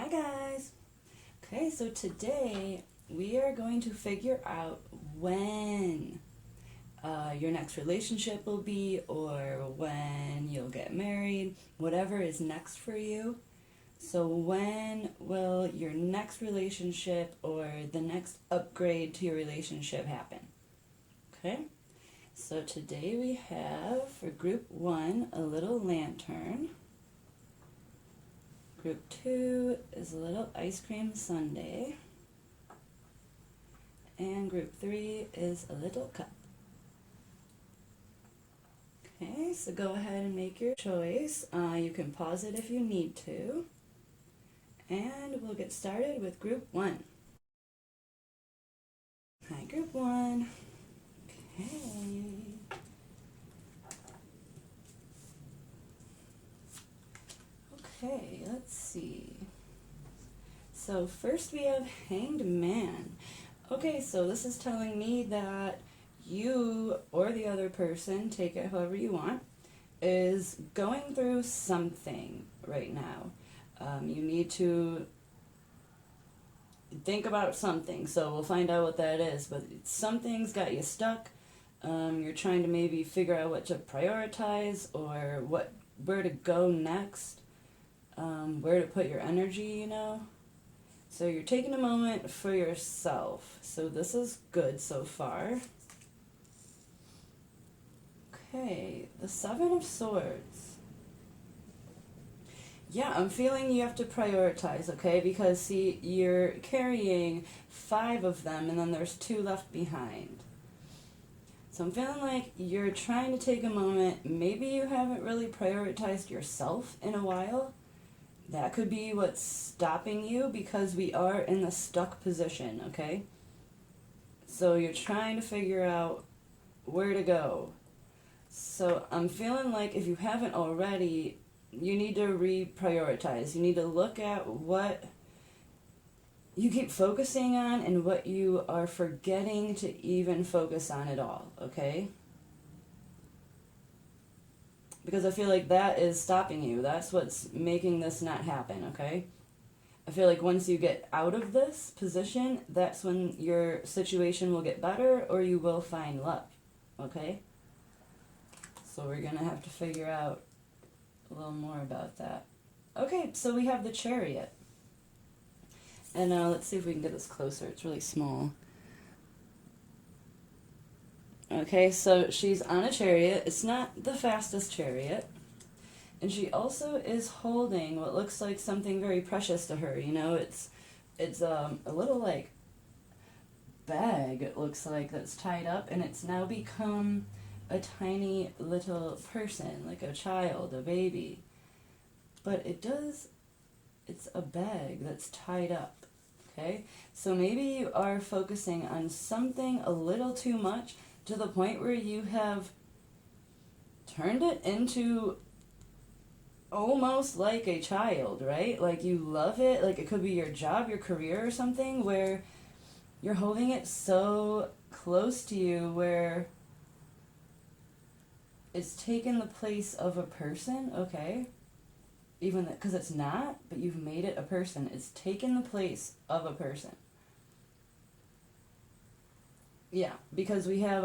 Hi guys! Okay, so today we are going to figure out when your next relationship will be, or when you'll get married, whatever is next for you. So when will your next relationship or the next upgrade to your relationship happen? Okay, so today we have for group 1 a little lantern. Group 2 is a little ice cream sundae. And group 3 is a little cup. Okay, so go ahead and make your choice. You can pause it if you need to. And we'll get started with group 1. Hi, group 1. Okay. Okay, let's see. So first we have Hanged Man. Okay, so this is telling me that you or the other person, take it however you want, is going through something right now. You need to think about something, so we'll find out what that is, but something's got you stuck. You're trying to maybe figure out what to prioritize or where to go next, where to put your energy, So you're taking a moment for yourself. So this is good so far. Okay, the 7 of Swords. Yeah, I'm feeling you have to prioritize, okay? Because, see, you're carrying 5 of them, and then there's 2 left behind. So I'm feeling like you're trying to take a moment. Maybe you haven't really prioritized yourself in a while. That could be what's stopping you, because we are in the stuck position, okay? So you're trying to figure out where to go. So I'm feeling like if you haven't already, you need to reprioritize. You need to look at what you keep focusing on and what you are forgetting to even focus on at all, okay? Because I feel like that is stopping you. That's what's making this not happen, okay? I feel like once you get out of this position, that's when your situation will get better or you will find love, okay? So we're going to have to figure out a little more about that. Okay, so we have the Chariot. And let's see if we can get this closer. It's really small. Okay, so she's on a chariot. It's not the fastest chariot. And she also is holding what looks like something very precious to her. It's a little like bag, it looks like, that's tied up, and it's now become a tiny little person, like a child, a baby. But it's a bag that's tied up, okay? So maybe you are focusing on something a little too much to the point where you have turned it into almost like a child, right? Like you love it, like it could be your job, your career, or something, where you're holding it so close to you where it's taken the place of a person, okay? Even because it's not, but you've made it a person. It's taken the place of a person. Yeah, because we have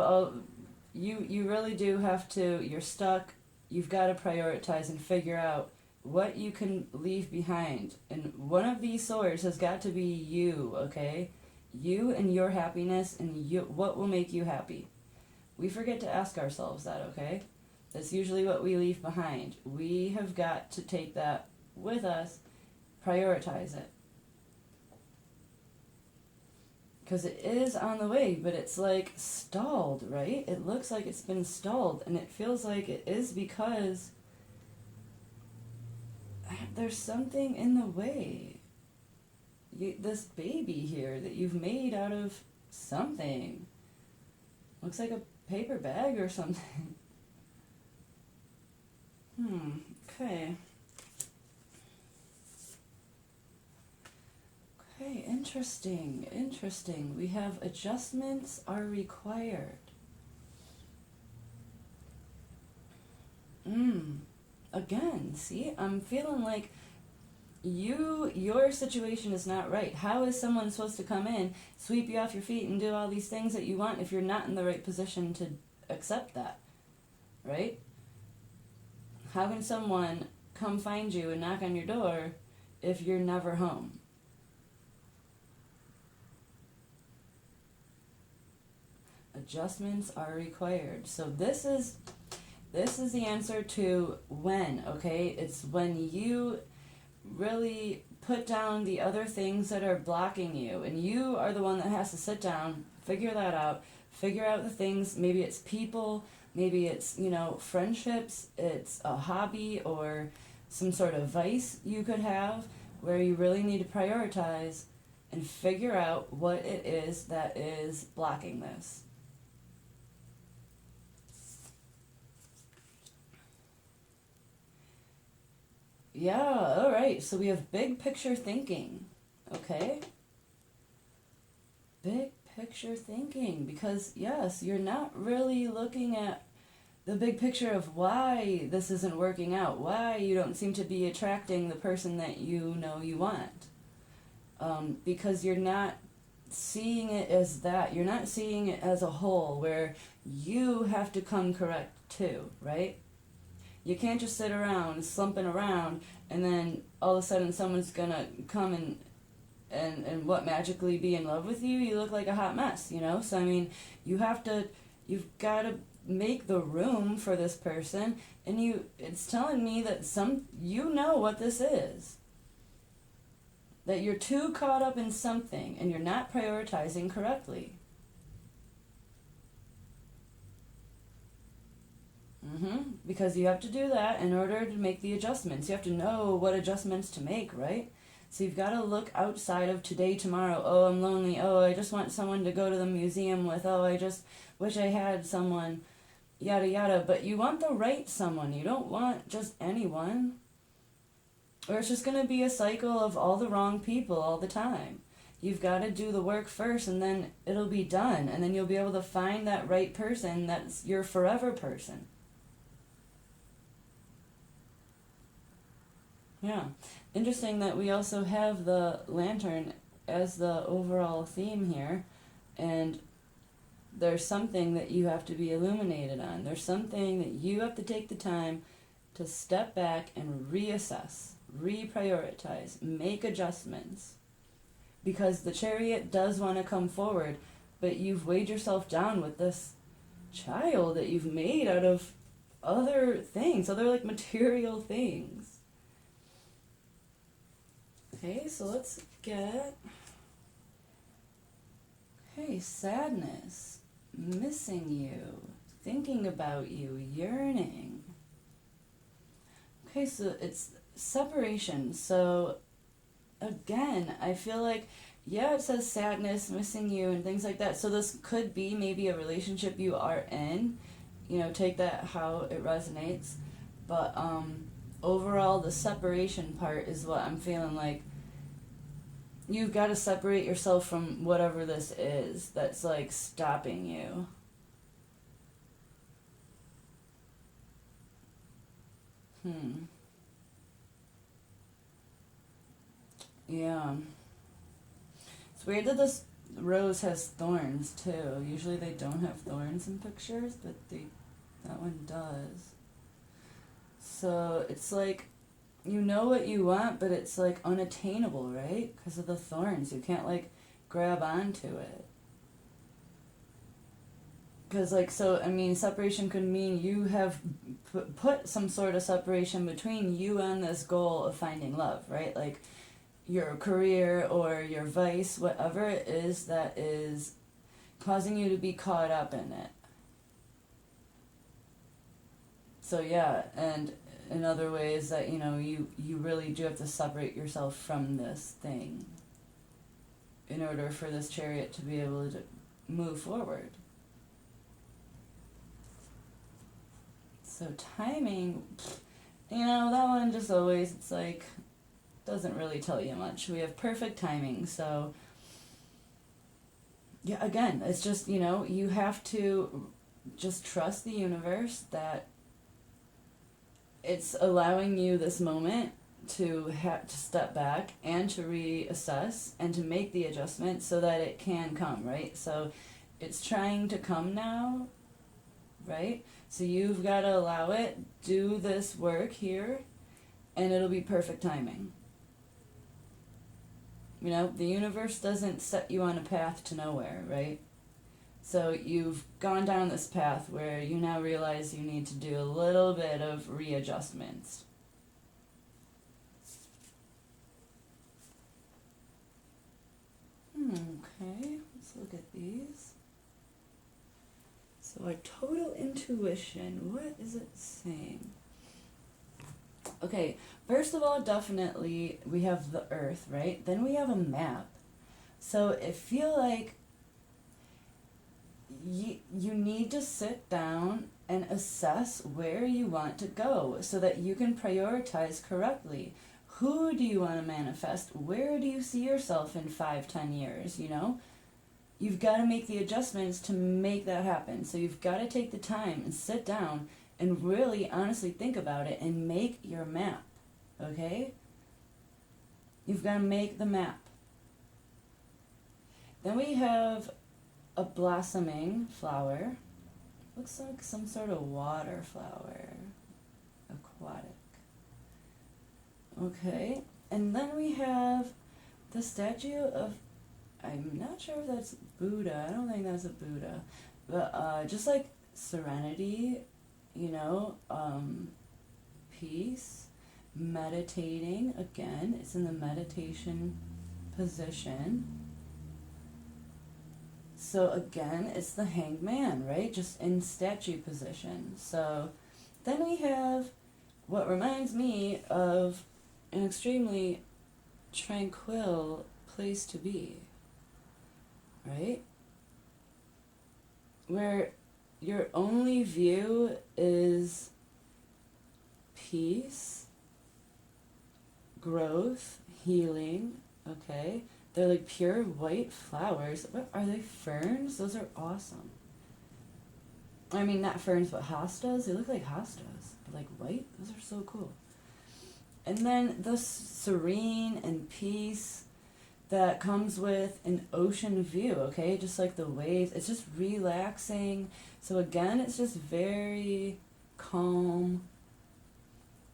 you really do have to, you're stuck. You've got to prioritize and figure out what you can leave behind. And one of these swords has got to be you, okay? You and your happiness and what will make you happy. We forget to ask ourselves that, okay? That's usually what we leave behind. We have got to take that with us, prioritize it. Because it is on the way, but it's like stalled, right? It looks like it's been stalled, and it feels like it is because there's something in the way. This baby here that you've made out of something. Looks like a paper bag or something. Okay. Okay, interesting. We have adjustments are required. Again, see, I'm feeling like your situation is not right. How is someone supposed to come in, sweep you off your feet, and do all these things that you want if you're not in the right position to accept that, right? How can someone come find you and knock on your door if you're never home? Adjustments are required. So this is the answer to when, okay? It's when you really put down the other things that are blocking you, and you are the one that has to sit down, figure that out, figure out the things. Maybe it's people, maybe it's, friendships, it's a hobby or some sort of vice you could have where you really need to prioritize and figure out what it is that is blocking this. Yeah, all right. So we have big picture thinking, okay? Big picture thinking, because yes, you're not really looking at the big picture of why this isn't working out, why you don't seem to be attracting the person that you know you want. Because you're not seeing it as that. You're not seeing it as a whole where you have to come correct too, right? You can't just sit around slumping around and then all of a sudden someone's gonna come and what, magically be in love with you? You look like a hot mess, So I mean, you've got to make the room for this person, and it's telling me that you know what this is. That you're too caught up in something and you're not prioritizing correctly. Because you have to do that in order to make the adjustments. You have to know what adjustments to make, right? So you've got to look outside of today, tomorrow. Oh, I'm lonely. Oh, I just want someone to go to the museum with. Oh, I just wish I had someone. Yada, yada. But you want the right someone. You don't want just anyone. Or it's just going to be a cycle of all the wrong people all the time. You've got to do the work first, and then it'll be done. And then you'll be able to find that right person that's your forever person. Yeah. Interesting that we also have the lantern as the overall theme here, and there's something that you have to be illuminated on. There's something that you have to take the time to step back and reassess, reprioritize, make adjustments. Because the Chariot does want to come forward, but you've weighed yourself down with this child that you've made out of other things, other like material things. Okay, so let's get, sadness, missing you, thinking about you, yearning. Okay, so it's separation. So again, I feel like, it says sadness, missing you, and things like that. So this could be maybe a relationship you are in. Take that how it resonates. But overall, the separation part is what I'm feeling like. You've got to separate yourself from whatever this is that's like stopping you. Yeah. It's weird that this rose has thorns too. Usually they don't have thorns in pictures, but that one does. So it's like, you know what you want, but it's like unattainable, right? Because of the thorns. You can't like grab onto it. Because separation could mean you have put some sort of separation between you and this goal of finding love, right? Like your career or your vice, whatever it is that is causing you to be caught up in it. So yeah, and in other ways that, you really do have to separate yourself from this thing in order for this Chariot to be able to move forward. So timing, that one just always, it's like, doesn't really tell you much. We have perfect timing, so yeah, again, it's just, you have to just trust the universe that it's allowing you this moment to step back and to reassess and to make the adjustment so that it can come, right? So it's trying to come now, right? So you've got to allow it, do this work here, and it'll be perfect timing. You know, the universe doesn't set you on a path to nowhere, right? So you've gone down this path where you now realize you need to do a little bit of readjustments. Okay, let's look at these. So our total intuition, what is it saying? Okay, first of all, definitely we have the earth, right? Then we have a map. So I feel like you need to sit down and assess where you want to go so that you can prioritize correctly. Who do you want to manifest? Where do you see yourself in 5-10 years, you know? You've got to make the adjustments to make that happen. So you've got to take the time and sit down and really honestly think about it and make your map, okay? You've got to make the map. Then we have a blossoming flower. Looks like some sort of water flower. Aquatic. Okay, and then we have the statue of, I'm not sure if that's Buddha. I don't think that's a Buddha. But just like serenity, you know, peace, meditating. Again, it's in the meditation position. So again, it's the hanged man, right? Just in statue position. So then we have what reminds me of an extremely tranquil place to be, right? Where your only view is peace, growth, healing, okay? They're like pure white flowers. What are they? Ferns? Those are awesome. I mean, not ferns, but hostas. They look like hostas, but like white. Those are so cool. And then the serene and peace that comes with an ocean view, okay? Just like the waves. It's just relaxing. So again, it's just very calm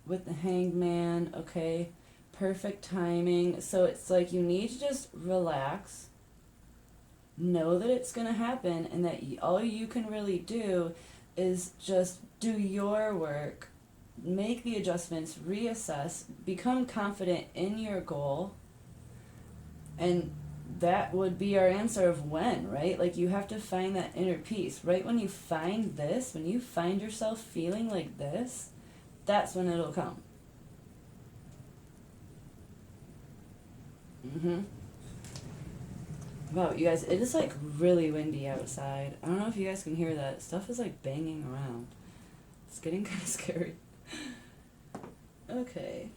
with the hanged man, okay? Perfect timing. So it's like you need to just relax, know that it's going to happen, and that all you can really do is just do your work, make the adjustments, reassess, become confident in your goal, and that would be our answer of when, right? Like you have to find that inner peace. Right when you find this, when you find yourself feeling like this, that's when it'll come. Wow, you guys, it is like really windy outside. I don't know if you guys can hear that. Stuff is like banging around. It's getting kind of scary. Okay.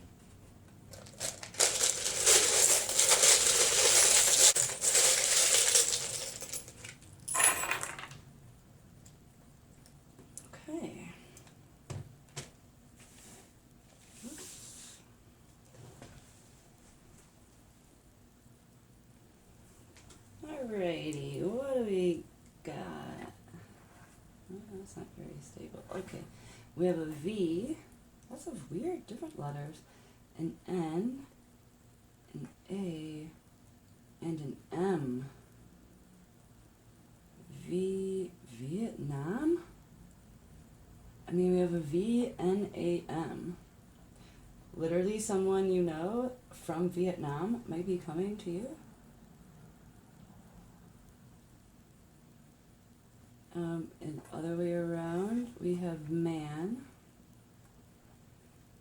Okay. Alrighty, what do we got? Oh, that's not very stable. Okay, we have a V, lots of weird different letters, an N, an A, and an M. Vietnam? I mean, we have a V-N-A-M. Literally someone you know from Vietnam might be coming to you. And other way around, we have man.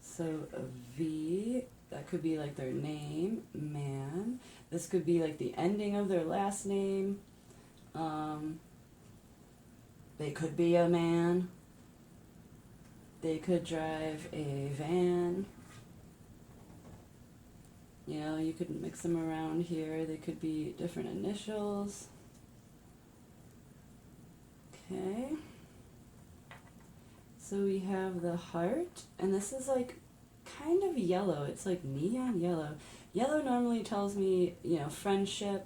So a V, that could be like their name, man. This could be like the ending of their last name. They could be a man. They could drive a van. You know, you could mix them around here. They could be different initials. Okay. So we have the heart, and this is like kind of yellow. It's like neon yellow. Yellow normally tells me, you know, friendship.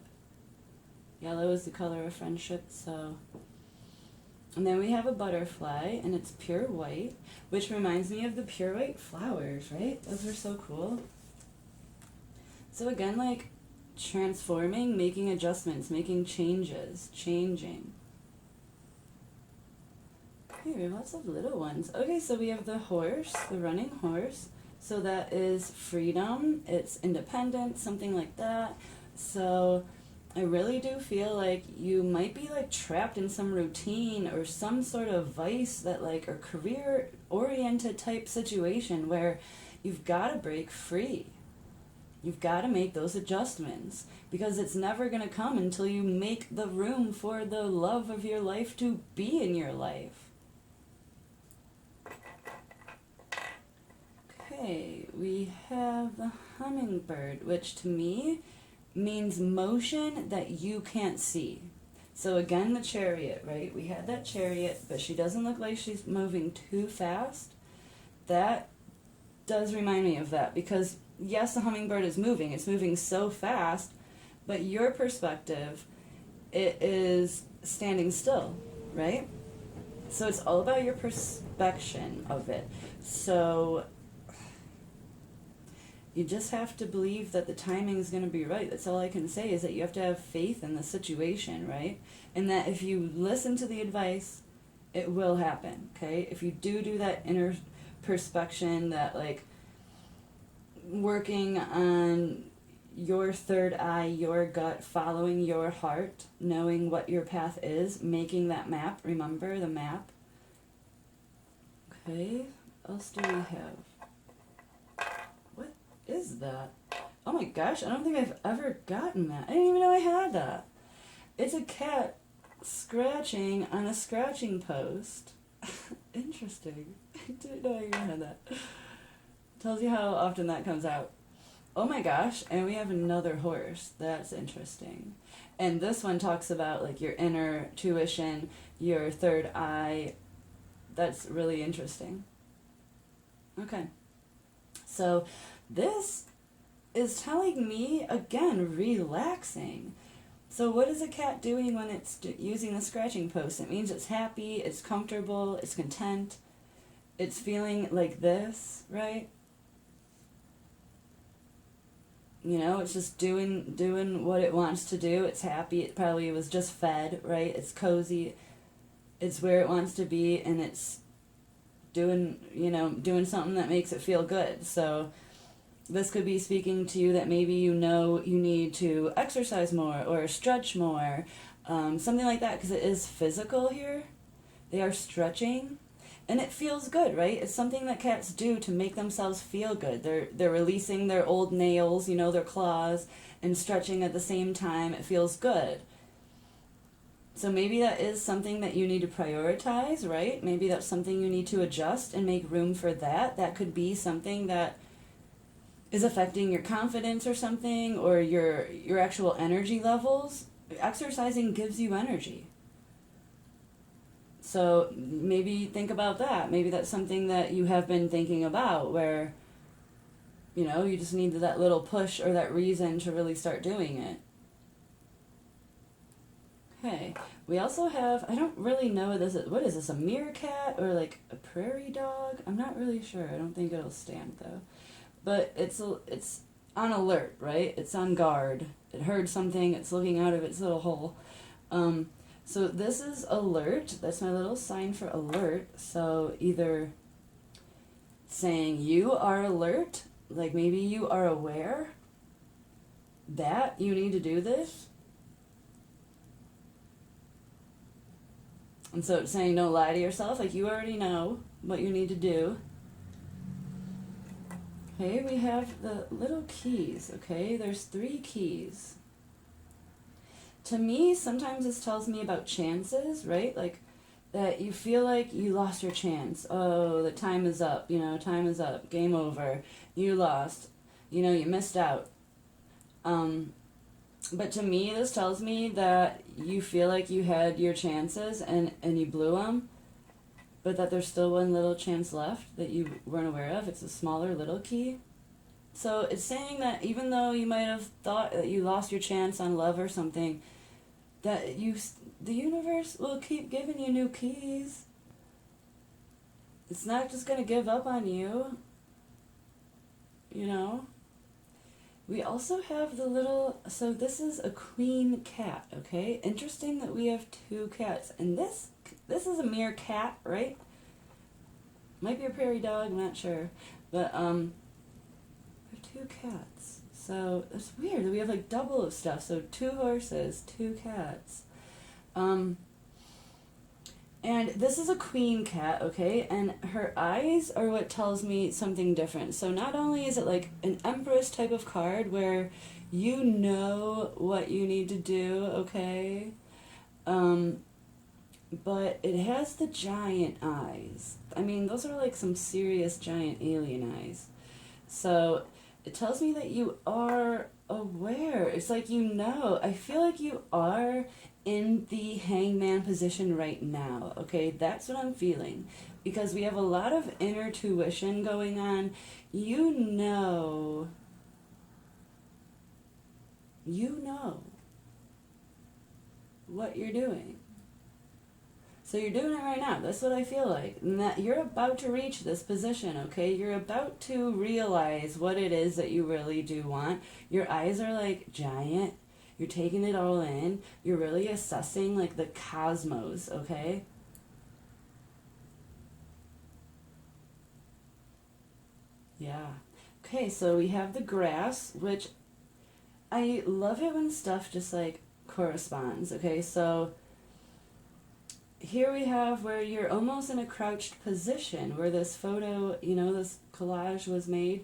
Yellow is the color of friendship, so. And then we have a butterfly, and it's pure white, which reminds me of the pure white flowers, right? Those are so cool. So again, like, transforming, making adjustments, making changes, changing. Okay, we have lots of little ones. Okay, so we have the horse, the running horse. So that is freedom, it's independence, something like that. So I really do feel like you might be like trapped in some routine or some sort of vice that like, or career oriented type situation where you've got to break free. You've got to make those adjustments because it's never going to come until you make the room for the love of your life to be in your life. Okay, we have the hummingbird, which to me means motion that you can't see. So again, the chariot, right? We had that chariot, but she doesn't look like she's moving too fast. That does remind me of that because yes, the hummingbird is moving. It's moving so fast, but your perspective, it is standing still, right? So it's all about your perspective of it. So you just have to believe that the timing is going to be right. That's all I can say is that you have to have faith in the situation, right? And that if you listen to the advice, it will happen, okay? If you do that inner perspection, that like working on your third eye, your gut, following your heart, knowing what your path is, making that map, remember the map. Okay, what else do we have? Is that? Oh my gosh, I don't think I've ever gotten that. I didn't even know I had that. It's a cat scratching on a scratching post. Interesting. I didn't know I even had that. Tells you how often that comes out. Oh my gosh, and we have another horse. That's interesting. And this one talks about like your inner tuition, your third eye. That's really interesting. Okay. So this is telling me, again, relaxing. So what is a cat doing when it's using the scratching post? It means it's happy, it's comfortable, it's content, it's feeling like this, right? You know, it's just doing what it wants to do. It's happy. It probably was just fed, right? It's cozy. It's where it wants to be, and it's doing something that makes it feel good. So this could be speaking to you that maybe you know you need to exercise more or stretch more, something like that, because it is physical here. They are stretching, and it feels good, right? It's something that cats do to make themselves feel good. They're releasing their old nails, you know, their claws, and stretching at the same time. It feels good. So maybe that is something that you need to prioritize, right? Maybe that's something you need to adjust and make room for that. That could be something that is affecting your confidence or something, or your actual energy levels. Exercising gives you energy. So maybe think about that. Maybe that's something that you have been thinking about where, you know, you just need that little push or that reason to really start doing it. Okay, we also have, I don't really know what is this, a meerkat or like a prairie dog? I'm not really sure. I don't think it'll stand though. But it's on alert, right? It's on guard. It heard something. It's looking out of its little hole. So this is alert. That's my little sign for alert. So either saying you are alert, like maybe you are aware that you need to do this. And so it's saying don't lie to yourself, like you already know what you need to do. Okay, we have the little keys, okay? There's 3 keys. To me, sometimes this tells me about chances, right? Like that you feel like you lost your chance. Oh, the time is up, you know, time is up, game over. You lost, you know, you missed out. But to me, this tells me that you feel like you had your chances and you blew them. but that there's still one little chance left that you weren't aware of. It's a smaller little key. So it's saying that even though you might have thought that you lost your chance on love or something, that the universe will keep giving you new keys. It's not just going to give up on you, you know? We also have the little, so this is a queen cat, okay? Interesting that we have two cats. And this is a meerkat, right? Might be a prairie dog, I'm not sure. But, we have two cats. So, it's weird that we have like double of stuff. So, 2 horses, 2 cats. And this is a queen cat, okay? And her eyes are what tells me something different. So not only is it like an empress type of card where you know what you need to do, okay? But it has the giant eyes. I mean, those are like some serious giant alien eyes. So it tells me that you are aware. It's like you know. I feel like you are in the hangman position right now, okay? That's what I'm feeling. Because we have a lot of inner tuition going on. You know what you're doing. So you're doing it right now. That's what I feel like. And that you're about to reach this position, okay? You're about to realize what it is that you really do want. Your eyes are like giant. You're taking it all in. You're really assessing like the cosmos, okay? Yeah. Okay, so we have the grass, which I love it when stuff just like corresponds, okay? So here we have where you're almost in a crouched position, where this photo, you know, this collage was made.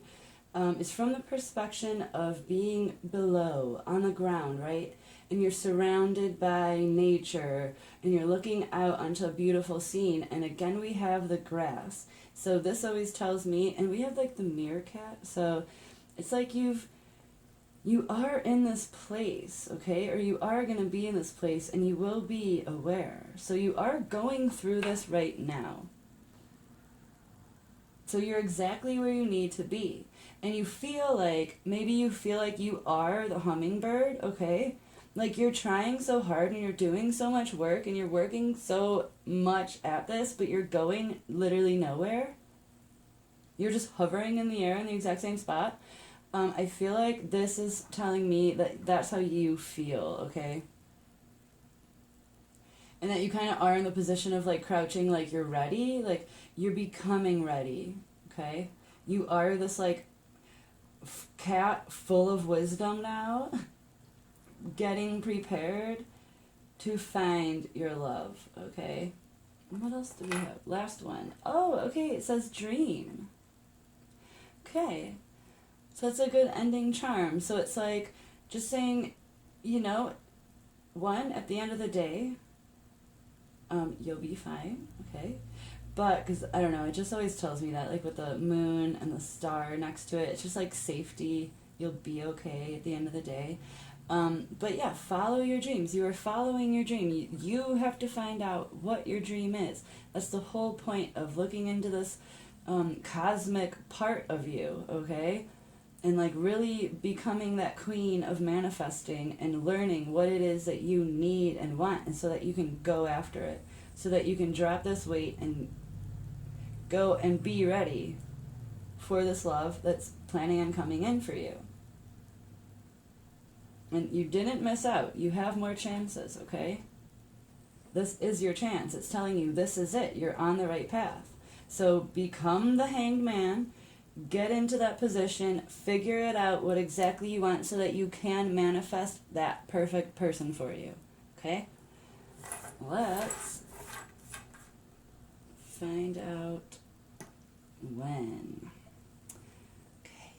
It's from the perspective of being below, on the ground, right? And you're surrounded by nature, and you're looking out onto a beautiful scene, and again we have the grass. So this always tells me, and we have like the meerkat, so it's like you are in this place, okay? Or you are going to be in this place, and you will be aware. So you are going through this right now. So you're exactly where you need to be. And you feel like, maybe you feel like you are the hummingbird, okay? Like you're trying so hard and you're doing so much work and you're working so much at this, but you're going literally nowhere. You're just hovering in the air in the exact same spot. I feel like this is telling me that that's how you feel, okay? And that you kind of are in the position of like crouching, like you're ready, like you're becoming ready, okay? You are this like cat full of wisdom now, getting prepared to find your love, okay? And what else do we have? Last one. Oh, okay, it says dream. Okay. So it's a good ending charm. So it's like just saying, you know, one, at the end of the day, you'll be fine, okay? But, because, I don't know, it just always tells me that, like with the moon and the star next to it, it's just like safety, you'll be okay at the end of the day. But yeah, follow your dreams. You are following your dream. You have to find out what your dream is. That's the whole point of looking into this cosmic part of you, okay? And like really becoming that queen of manifesting and learning what it is that you need and want, and so that you can go after it, so that you can drop this weight and go and be ready for this love that's planning on coming in for you. And you didn't miss out. You have more chances, okay? This is your chance. It's telling you this is it. You're on the right path. So become the hanged man. Get into that position. Figure it out what exactly you want so that you can manifest that perfect person for you. Okay? Let's find out when. Okay.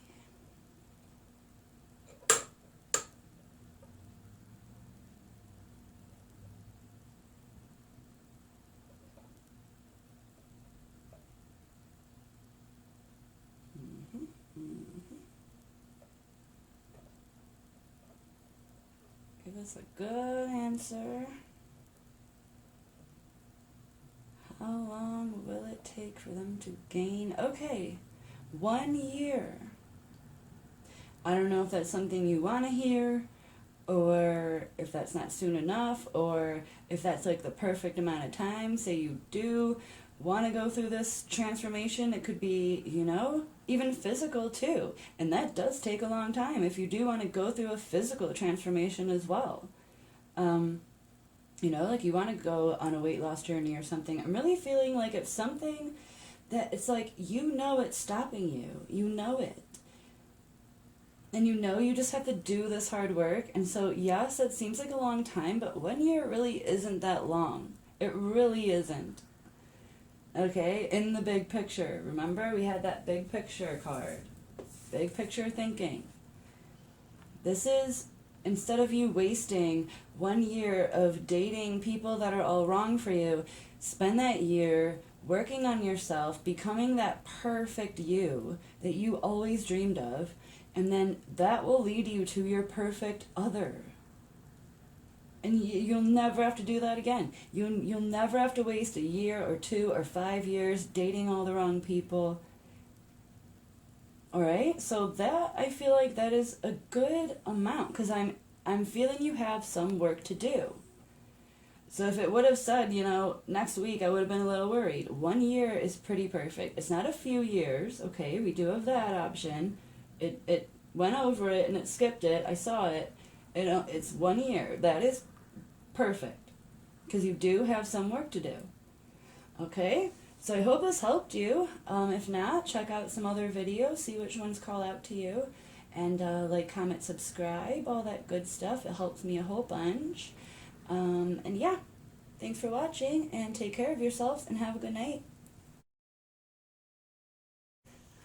Give us a good answer. How long will it take for them to gain? Okay, 1 year. I don't know if that's something you want to hear, or if that's not soon enough, or if that's like the perfect amount of time. Say you do want to go through this transformation. It could be, even physical too. And that does take a long time if you do want to go through a physical transformation as well. Like you want to go on a weight loss journey or something. I'm really feeling like it's something that it's like, it's stopping you. You know it. And you just have to do this hard work. And so, yes, it seems like a long time, but 1 year really isn't that long. It really isn't. Okay, in the big picture. Remember, we had that big picture card. Big picture thinking. This is, instead of you wasting 1 year of dating people that are all wrong for you, spend that year working on yourself, becoming that perfect you that you always dreamed of, and then that will lead you to your perfect other. And you'll never have to do that again. You'll never have to waste a year or 2 or 5 years dating all the wrong people. All right? So that, I feel like that is a good amount, because I'm feeling you have some work to do. So if it would have said, next week, I would have been a little worried. 1 year is pretty perfect. It's not a few years, okay? We do have that option. It went over it and it skipped it. I saw it. It's 1 year. That is perfect, because you do have some work to do. Okay? So I hope this helped you. If not, check out some other videos, see which ones call out to you, and like, comment, subscribe, all that good stuff. It helps me a whole bunch. And yeah, thanks for watching, and take care of yourselves, and have a good night.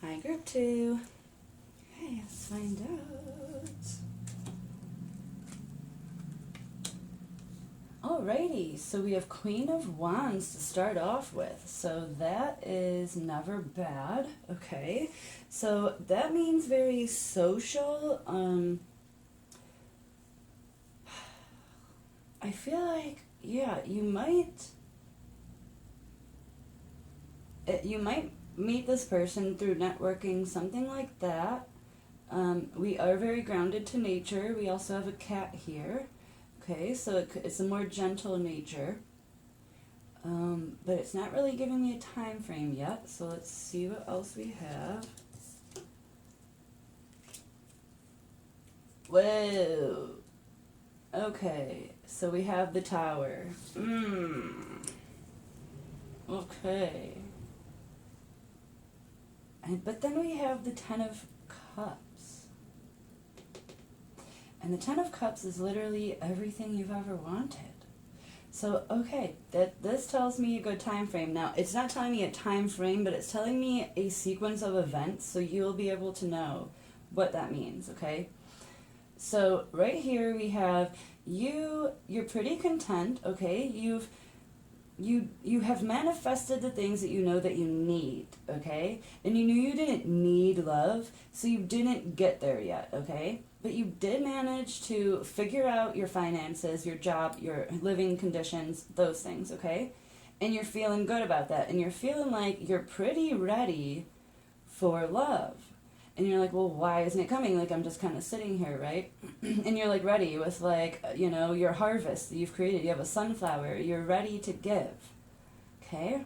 Hi, group 2. Okay, let's find out. Alrighty, so we have Queen of Wands to start off with. So that is never bad. Okay, so that means very social. I feel like, yeah, you might meet this person through networking, something like that. We are very grounded to nature. We also have a cat here. Okay, so it's a more gentle nature. But it's not really giving me a time frame yet, so let's see what else we have. Whoa! Okay, so we have the Tower. Okay. But then we have the Ten of Cups. And the Ten of Cups is literally everything you've ever wanted. So, okay, this tells me a good time frame. Now, it's not telling me a time frame, but it's telling me a sequence of events, so you'll be able to know what that means, okay? So, right here we have you're pretty content, okay? You have manifested the things that you know that you need, okay? And you knew you didn't need love, so you didn't get there yet, okay? But you did manage to figure out your finances, your job, your living conditions, those things, okay? And you're feeling good about that. And you're feeling like you're pretty ready for love. And you're like, well, why isn't it coming? Like, I'm just kind of sitting here, right? And you're like ready with like, your harvest that you've created. You have a sunflower. You're ready to give, okay?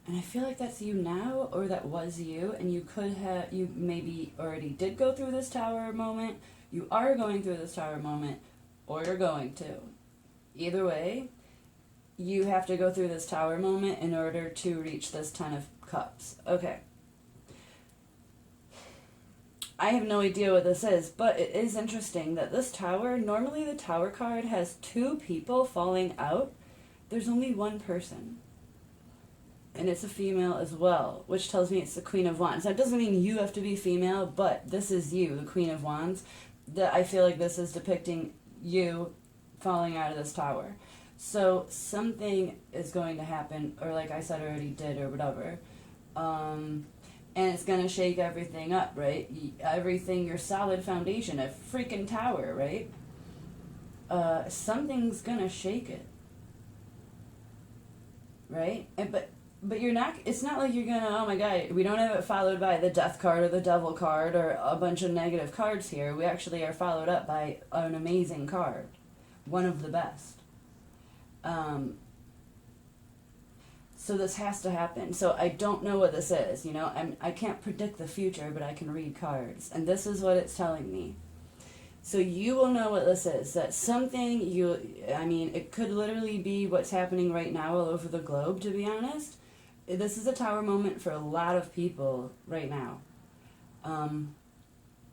And I feel like that's you now, or that was you, and you maybe already did go through this Tower moment, you are going through this Tower moment, or you're going to. Either way, you have to go through this Tower moment in order to reach this Ten of Cups. Okay. I have no idea what this is, but it is interesting that this Tower, normally the Tower card has 2 people falling out. There's only 1 person. And it's a female as well, which tells me it's the Queen of Wands. That doesn't mean you have to be female, but this is you, the Queen of Wands. I feel like this is depicting you falling out of this Tower. So something is going to happen, or like I said already did, or whatever. And it's going to shake everything up, right? Everything, your solid foundation, a freaking tower, right? Something's going to shake it. right? But you're not. It's not like you're gonna. Oh my god, we don't have it followed by the death card or the devil card or a bunch of negative cards here. We actually are followed up by an amazing card, one of the best. So this has to happen. So I don't know what this is. You know, I can't predict the future, but I can read cards, and this is what it's telling me. So you will know what this is. That something I mean, it could literally be what's happening right now all over the globe, to be honest. This is a tower moment for a lot of people right now.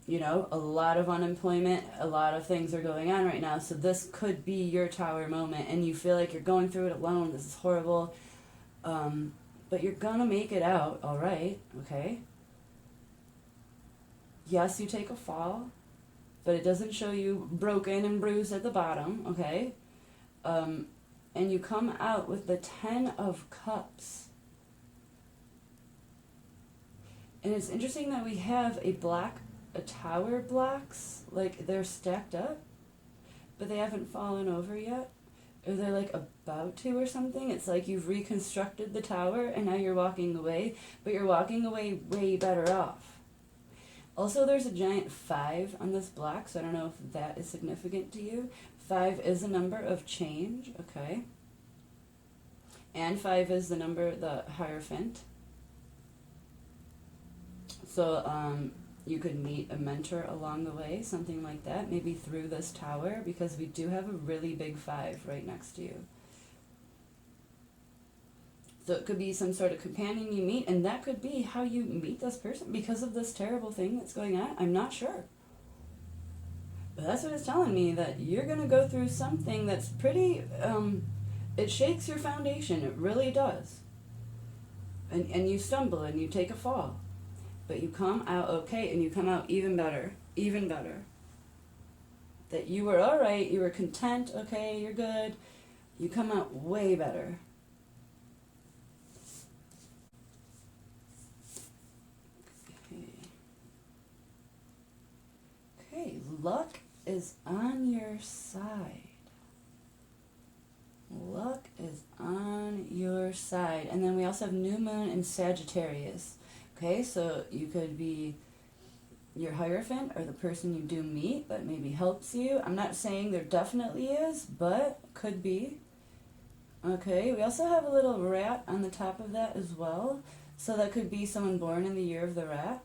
You know, a lot of unemployment, a lot of things are going on right now. So this could be your tower moment, and you feel like you're going through it alone. This is horrible. But you're gonna make it out, all right, okay? Yes, you take a fall, but it doesn't show you broken and bruised at the bottom, okay? And you come out with the 10 of Cups. And it's interesting that we have a tower blocks, like they're stacked up, but they haven't fallen over yet. Or they're like about to or something. It's like you've reconstructed the tower and now you're walking away, but you're walking away way better off. Also, there's a giant 5 on this block, so I don't know if that is significant to you. 5 is a number of change, okay? And 5 is the number, the Hierophant. So you could meet a mentor along the way, something like that, maybe through this tower, because we do have a really big 5 right next to you. So it could be some sort of companion you meet, and that could be how you meet this person because of this terrible thing that's going on. I'm not sure. But that's what it's telling me, that you're going to go through something that's pretty, it shakes your foundation, it really does. And you stumble and you take a fall. But you come out okay, and you come out even better, even better. That you were all right, you were content, okay, you're good. You come out way better. Okay, luck is on your side. Luck is on your side. And then we also have New Moon and Sagittarius. Okay, so you could be your Hierophant or the person you do meet that maybe helps you. I'm not saying there definitely is, but could be. Okay, we also have a little rat on the top of that as well. So that could be someone born in the year of the rat.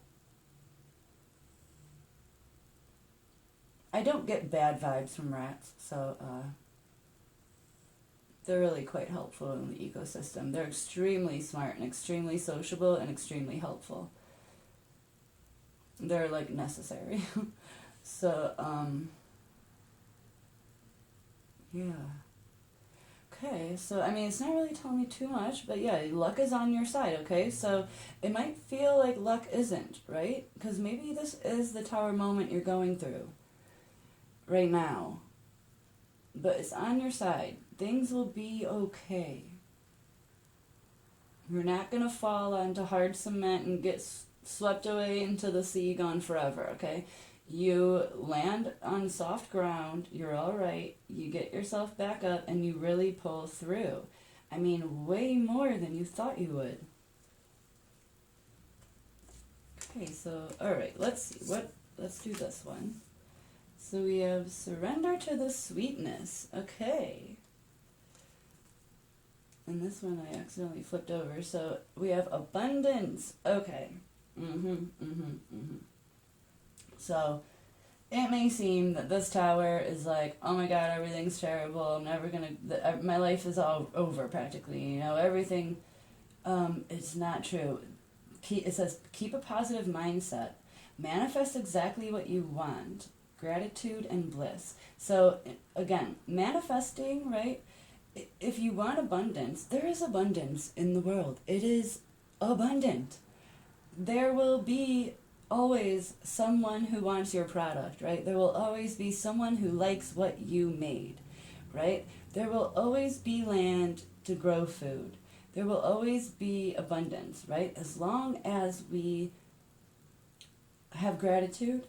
I don't get bad vibes from rats, so they're really quite helpful in the ecosystem. They're extremely smart and extremely sociable and extremely helpful. They're like necessary. So, yeah. Okay, so I mean, it's not really telling me too much, but yeah, luck is on your side, okay? So it might feel like luck isn't, right? Because maybe this is the tower moment you're going through right now. But it's on your side. Things will be okay. You're not going to fall onto hard cement and get swept away into the sea, gone forever, okay? You land on soft ground, you're all right, you get yourself back up, and you really pull through. I mean, way more than you thought you would. Okay, so, all right, let's see. Let's do this one. So we have surrender to the sweetness. Okay. And this one I accidentally flipped over. So we have abundance. Okay. So it may seem that this tower is like, oh my god, everything's terrible. I'm never gonna. My life is all over practically. You know, everything. It's not true. It says keep a positive mindset. Manifest exactly what you want. Gratitude and bliss. So again, manifesting, right? If you want abundance, there is abundance in the world. It is abundant. There will be always someone who wants your product, right? There will always be someone who likes what you made, right? There will always be land to grow food. There will always be abundance, right? As long as we have gratitude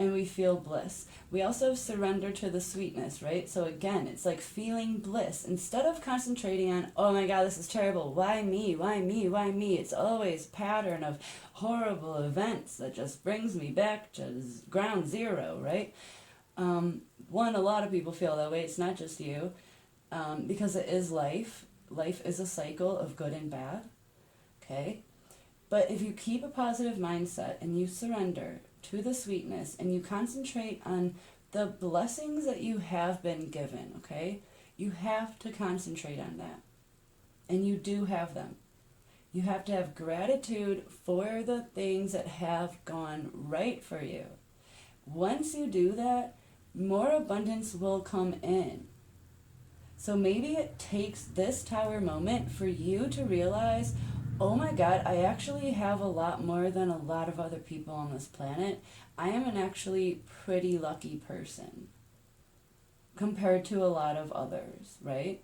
and we feel bliss. We also surrender to the sweetness, right? So again, it's like feeling bliss. Instead of concentrating on, oh my God, this is terrible, why me, why me, why me? It's always a pattern of horrible events that just brings me back to ground zero, right? One, a lot of people feel that way. It's not just you, because it is life. Life is a cycle of good and bad, okay? But if you keep a positive mindset and you surrender to the sweetness and you concentrate on the blessings that you have been given, okay? You have to concentrate on that. And you do have them. You have to have gratitude for the things that have gone right for you. Once you do that, more abundance will come in. So maybe it takes this tower moment for you to realize, oh my God, I actually have a lot more than a lot of other people on this planet. I am an actually pretty lucky person compared to a lot of others, right?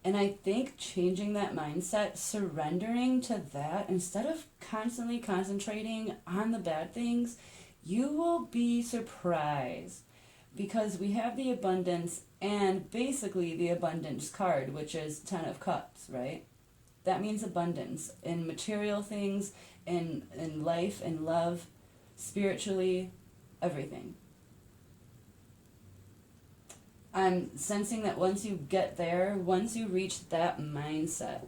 And I think changing that mindset, surrendering to that, instead of constantly concentrating on the bad things, you will be surprised, because we have the abundance and basically the abundance card, which is 10 of Cups, right? That means abundance in material things, in life, in love, spiritually, everything. I'm sensing that once you get there, once you reach that mindset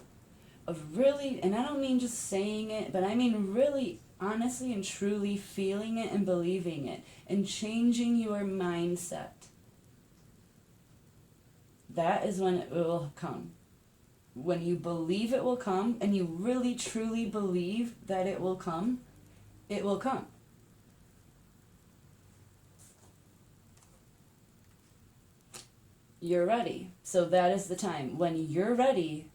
of really, and I don't mean just saying it, but I mean really honestly and truly feeling it and believing it and changing your mindset, that is when it will come. When you believe it will come and you really truly believe that it will come, it will come. You're ready. So that is the time. When you're ready,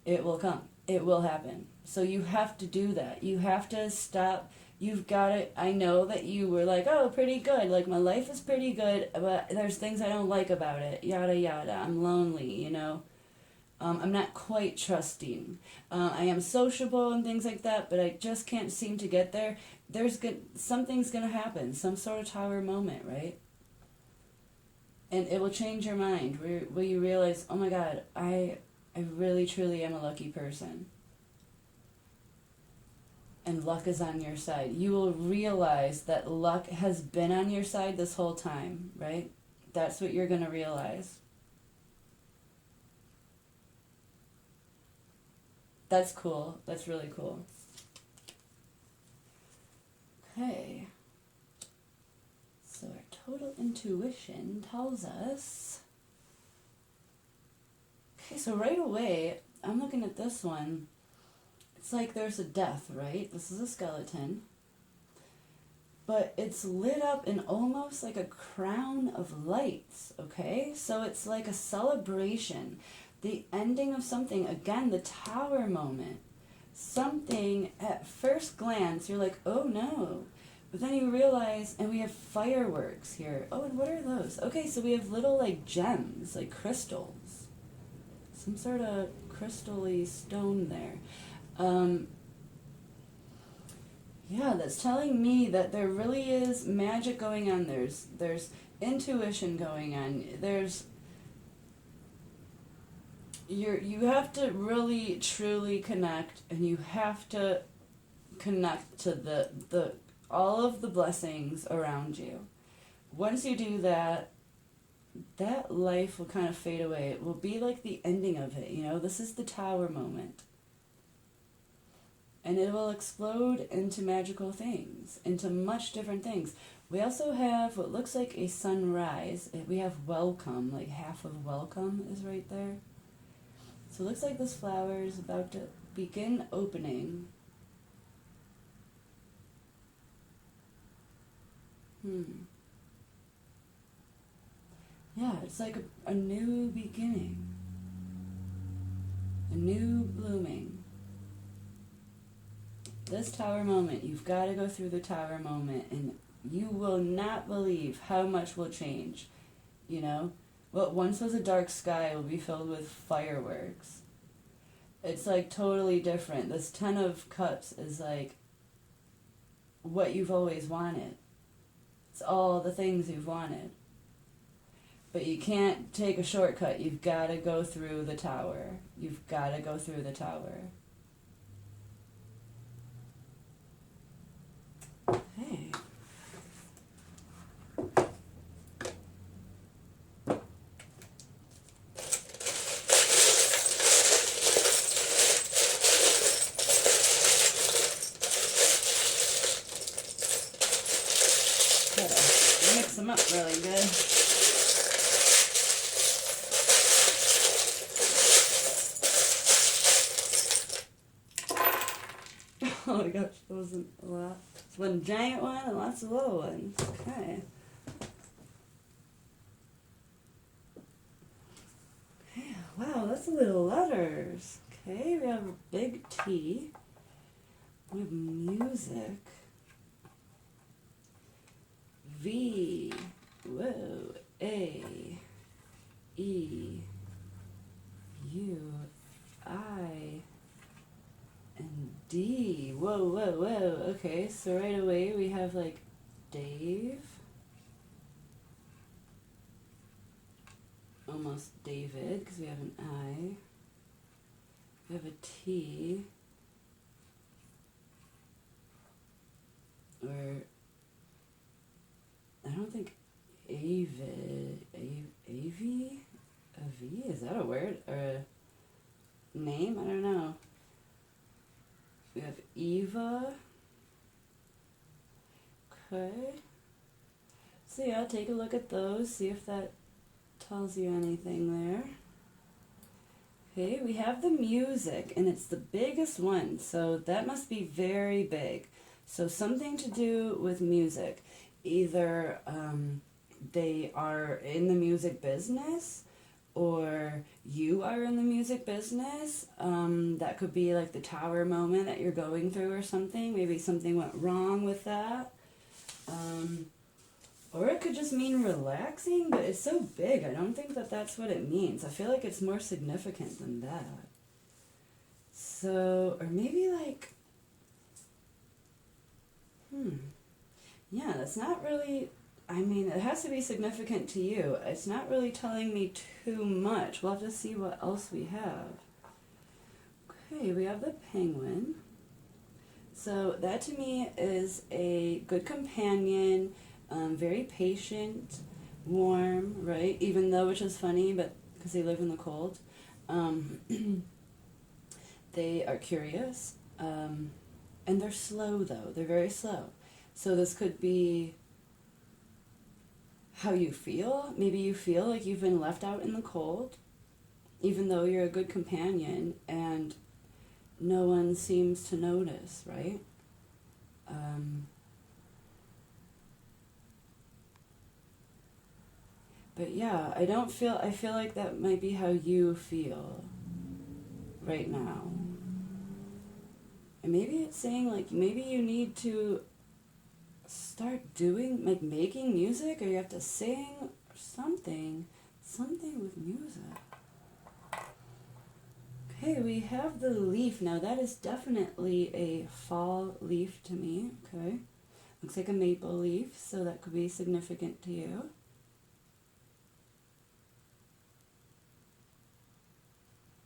it will come. It will happen. So you have to do that. You have to stop. You've got to, I know that you were like, oh, pretty good. Like, my life is pretty good, but there's things I don't like about it. Yada, yada. I'm lonely, you know. I'm not quite trusting. I am sociable and things like that, but I just can't seem to get there. Something's going to happen. Some sort of tower moment, right? And it will change your mind where you realize, oh my God, I really truly am a lucky person. And luck is on your side. You will realize that luck has been on your side this whole time, right? That's what you're going to realize. That's cool. That's really cool. Okay. So our total intuition tells us... Okay, so right away, I'm looking at this one. It's like there's a death, right? This is a skeleton. But it's lit up in almost like a crown of lights, okay? So it's like a celebration. The ending of something. Again, the tower moment. Something, at first glance, you're like, oh no. But then you realize, and we have fireworks here. Oh, and what are those? Okay, so we have little, like, gems, like crystals. Some sort of crystal-y stone there. Yeah, that's telling me that there really is magic going on. There's intuition going on. You have to really truly connect, and you have to connect to the all of the blessings around you. Once you do that, that life will kind of fade away. It will be like the ending of it, you know? This is the tower moment. And it will explode into magical things, into much different things. We also have what looks like a sunrise. We have welcome, like half of welcome is right there. So it looks like this flower is about to begin opening. Yeah, it's like a new beginning. A new blooming. This tower moment, you've got to go through the tower moment, and you will not believe how much will change. You know? What once was a dark sky will be filled with fireworks. It's like totally different. This 10 of Cups is like what you've always wanted. It's all the things you've wanted. But you can't take a shortcut. You've got to go through the tower. You've got to go through the tower. Hey. Gotta mix them up really good. Oh my gosh, that wasn't a lot. It's one giant one and lots of little ones. Okay. Yeah, wow, that's little letters. Okay, we have a big T. We have music. V. Whoa. A. E. U. I. And D. Whoa, whoa, whoa. Okay, so right away we have like Dave. Almost David, because we have an I. We have a T. Or, I don't think Avid. Avi? A V? Is that a word? Or a name? I don't know. We have Eva. Okay. So yeah, take a look at those, see if that tells you anything there. Okay, we have the music, and it's the biggest one, so that must be very big. So something to do with music. Either they are in the music business, or you are in the music business. That could be like the tower moment that you're going through or something. Maybe something went wrong with that. Or it could just mean relaxing, but it's so big. I don't think that that's what it means. I feel like it's more significant than that. So, or maybe like, yeah, that's not really, I mean, it has to be significant to you. It's not really telling me too much. We'll have to see what else we have. Okay, we have the penguin. So that to me is a good companion, very patient, warm, right? Even though, which is funny, but because they live in the cold. They are curious, and they're slow though. They're very slow. So this could be how you feel. Maybe you feel like you've been left out in the cold, even though you're a good companion, and no one seems to notice, right? But yeah, I feel like that might be how you feel right now. And maybe it's saying like, maybe you need to start doing, like making music, or you have to sing or something with music. Okay, we have the leaf. Now that is definitely a fall leaf to me, okay? Looks like a maple leaf, so that could be significant to you.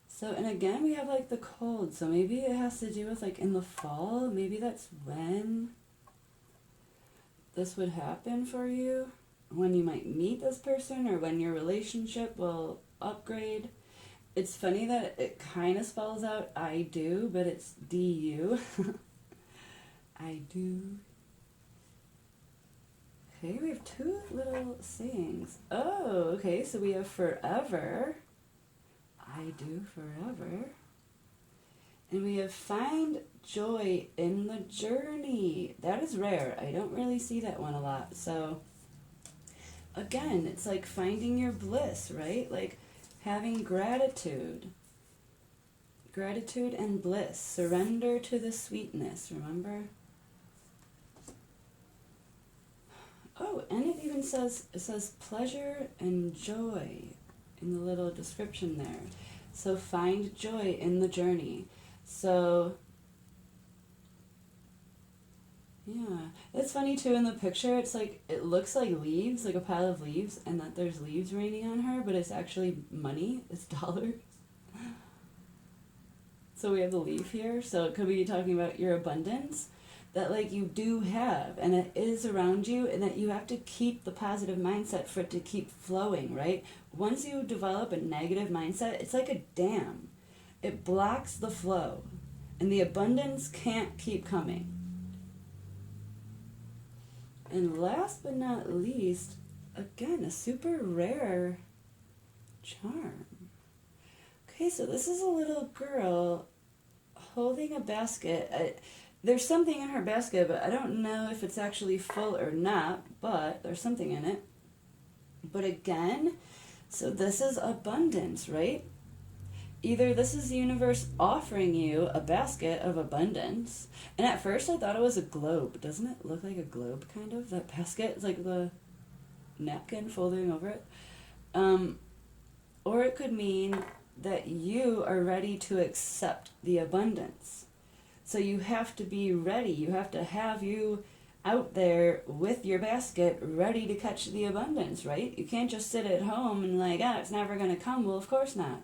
So, and again, we have like the cold, so maybe it has to do with like in the fall, maybe that's when this would happen for you, when you might meet this person, or when your relationship will upgrade. It's funny that it kind of spells out I do, but it's D-U. I do. Okay, we have two little sayings. Oh, okay, so we have forever. I do forever. And we have find joy in the journey. That is rare. I don't really see that one a lot. So, again, it's like finding your bliss, right? Like having gratitude. Gratitude and bliss. Surrender to the sweetness, remember? Oh, and it even says pleasure and joy in the little description there. So find joy in the journey. So Yeah, it's funny too in the picture. It's like it looks like leaves, like a pile of leaves, and that there's leaves raining on her, but it's actually money. It's dollars. So we have the leaf here. So it could be talking about your abundance that like you do have, and it is around you, and that you have to keep the positive mindset for it to keep flowing. Right. Once you develop a negative mindset, it's like a dam. It blocks the flow, and the abundance can't keep coming. And last but not least, again, a super rare charm. Okay, so this is a little girl holding a basket. There's something in her basket, but I don't know if it's actually full or not, but there's something in it. But again, so this is abundance, right? Either this is the universe offering you a basket of abundance, and at first I thought it was a globe. Doesn't it look like a globe, kind of? That basket? It's like the napkin folding over it. Or it could mean that you are ready to accept the abundance. So you have to be ready. You have to have you out there with your basket ready to catch the abundance, right? You can't just sit at home and like, it's never going to come. Well, of course not.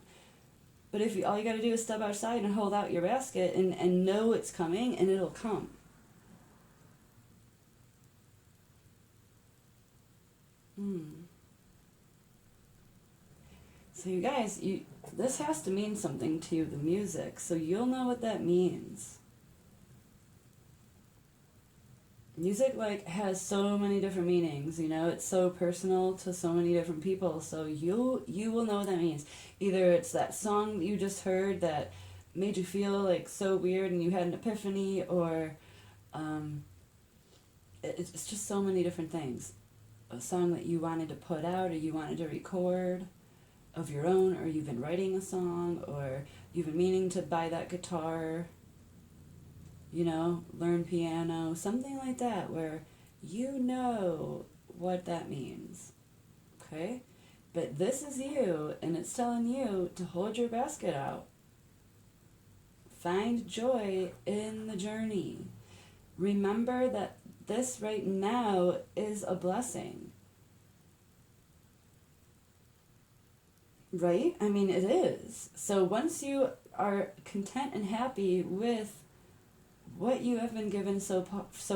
But if all you got to do is step outside and hold out your basket and know it's coming, and it'll come. So you guys, this has to mean something to you, the music. So you'll know what that means. Music like has so many different meanings, you know. It's so personal to so many different people. So you will know what that means. Either it's that song that you just heard that made you feel like so weird and you had an epiphany, or it's just so many different things. A song that you wanted to put out or you wanted to record of your own, or you've been writing a song, or you've been meaning to buy that guitar, you know, learn piano, something like that, where you know what that means, okay? But this is you, and it's telling you to hold your basket out. Find joy in the journey. Remember that this right now is a blessing. Right? I mean, it is. So once you are content and happy with what you have been given so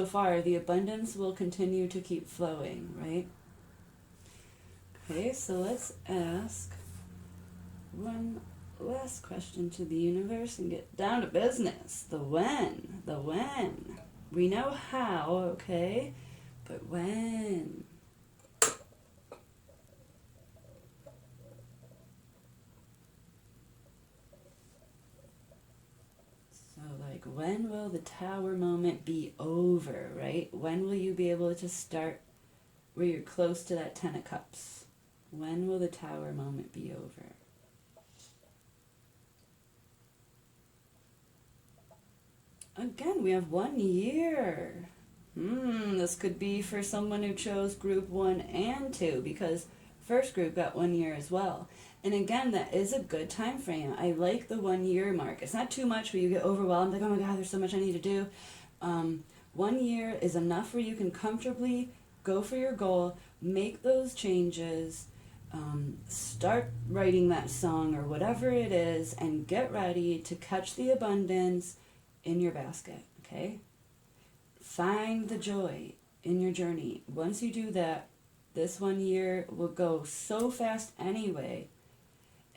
far, the abundance will continue to keep flowing, right? Okay, so let's ask one last question to the universe and get down to business. The when. The when. We know how, okay? But when? So, like, when will the tower moment be over, right? When will you be able to start where you're close to that Ten of Cups? When will the tower moment be over? Again, we have 1 year. This could be for someone who chose group 1 and 2, because first group got 1 year as well. And again, that is a good time frame. I like the 1 year mark. It's not too much where you get overwhelmed, like, oh my God, there's so much I need to do. 1 year is enough where you can comfortably go for your goal, make those changes, start writing that song or whatever it is, and get ready to catch the abundance in your basket, okay? Find the joy in your journey. Once you do that, this 1 year will go so fast anyway,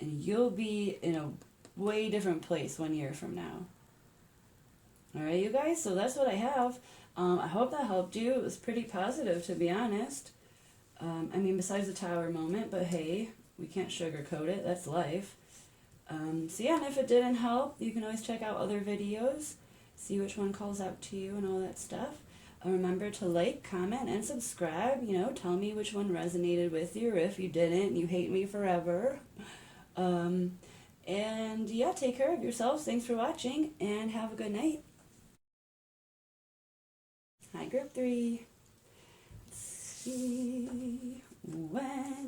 and you'll be in a way different place 1 year from now. All right, you guys, so that's what I have. I hope that helped you. It was pretty positive, to be honest. I mean, besides the tower moment, but hey, we can't sugarcoat it. That's life. So yeah, and if it didn't help, you can always check out other videos, see which one calls out to you and all that stuff. Remember to like, comment, and subscribe. You know, tell me which one resonated with you, or if you didn't, you hate me forever. And yeah, take care of yourselves. Thanks for watching, and have a good night. Hi, group 3. Let's see. When.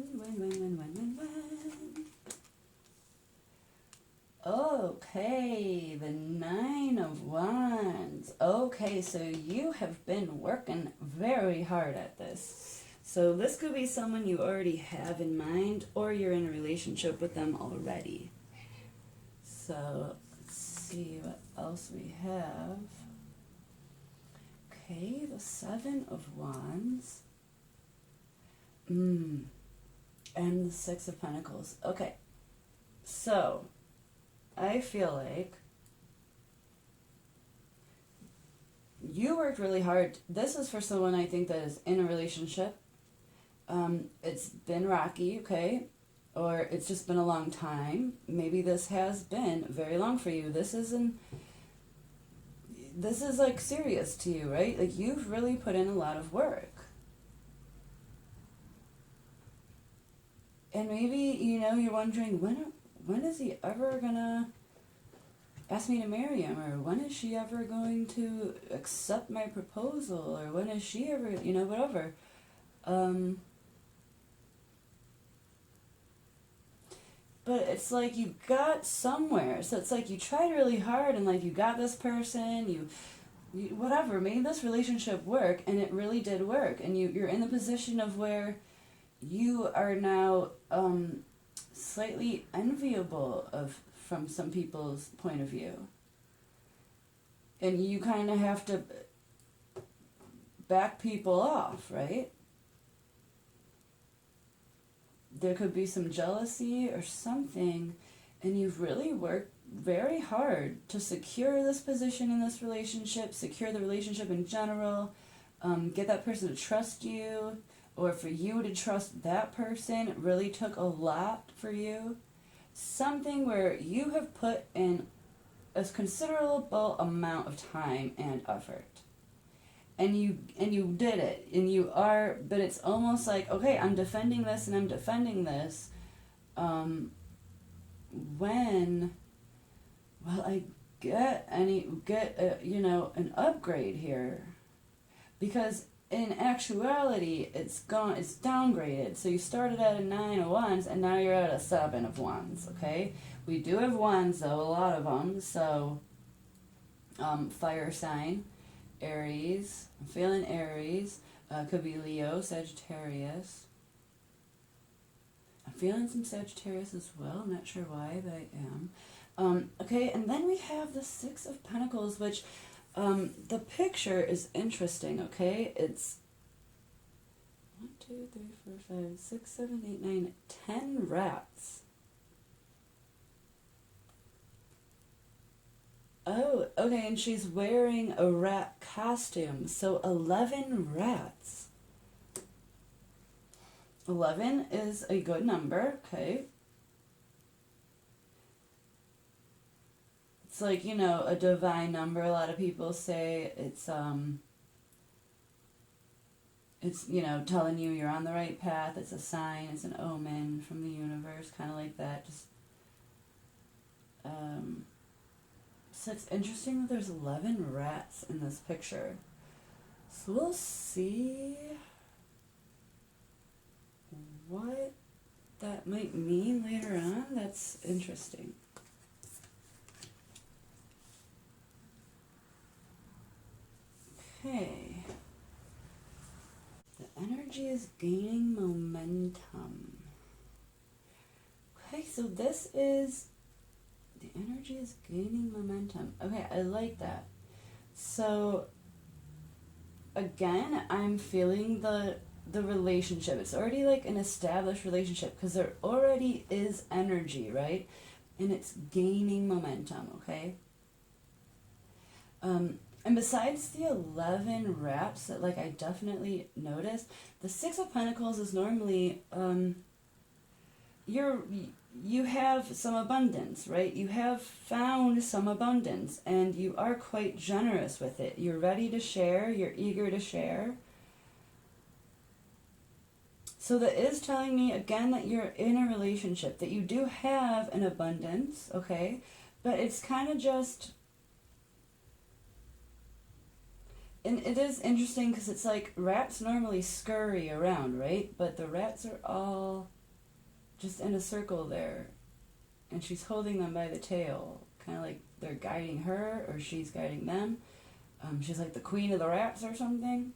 Okay. Okay, the Nine of Wands. Okay, so you have been working very hard at this. So this could be someone you already have in mind, or you're in a relationship with them already. So let's see what else we have. Okay, the Seven of Wands. And the Six of Pentacles. Okay, so I feel like you worked really hard. This is for someone I think that is in a relationship. It's been rocky, okay? Or it's just been a long time. Maybe this has been very long for you. This is like serious to you, right? Like you've really put in a lot of work. And maybe, you're wondering, when is he ever gonna ask me to marry him? Or when is she ever going to accept my proposal? Or when is she ever, whatever. But it's like you got somewhere. So it's like you tried really hard and like you got this person, you whatever, made this relationship work, and it really did work. And you're in the position of where you are now slightly enviable from some people's point of view. And you kind of have to back people off, right? There could be some jealousy or something, and you've really worked very hard to secure this position in this relationship, secure the relationship in general, get that person to trust you, or for you to trust that person. It really took a lot for you. Something where you have put in a considerable amount of time and effort. And you did it, and you are, but it's almost like, okay, I'm defending this and I'm defending this. When will I get an upgrade here? Because in actuality, it's downgraded. So you started at a 9 of Wands, and now you're at a 7 of Wands, okay? We do have Wands, though, a lot of them, so fire sign. Aries, I'm feeling Aries, could be Leo, Sagittarius. I'm feeling some Sagittarius as well, I'm not sure why, but I am. Okay, and then we have the Six of Pentacles, which the picture is interesting, okay? It's 1, 2, 3, 4, 5, 6, 7, 8, 9, 10 rats. Oh, okay, and she's wearing a rat costume, so 11 rats. 11 is a good number, okay? It's like, a divine number. A lot of people say it's telling you you're on the right path. It's a sign, it's an omen from the universe, kind of like that. Just, so it's interesting that there's 11 rats in this picture. So we'll see what that might mean later on. That's interesting. Okay. The energy is gaining momentum. Okay, so this is... The energy is gaining momentum. Okay, I like that. So, again, I'm feeling the relationship. It's already like an established relationship because there already is energy, right? And it's gaining momentum, okay? And besides the 11 wraps that, like, I definitely noticed, the Six of Pentacles is normally, you have some abundance, right? You have found some abundance, and you are quite generous with it. You're ready to share. You're eager to share. So that is telling me, again, that you're in a relationship, that you do have an abundance, okay? But it's kind of just... And it is interesting because it's like rats normally scurry around, right? But the rats are all... just in a circle there, and she's holding them by the tail. kind of like they're guiding her or she's guiding them. She's like the queen of the rats or something,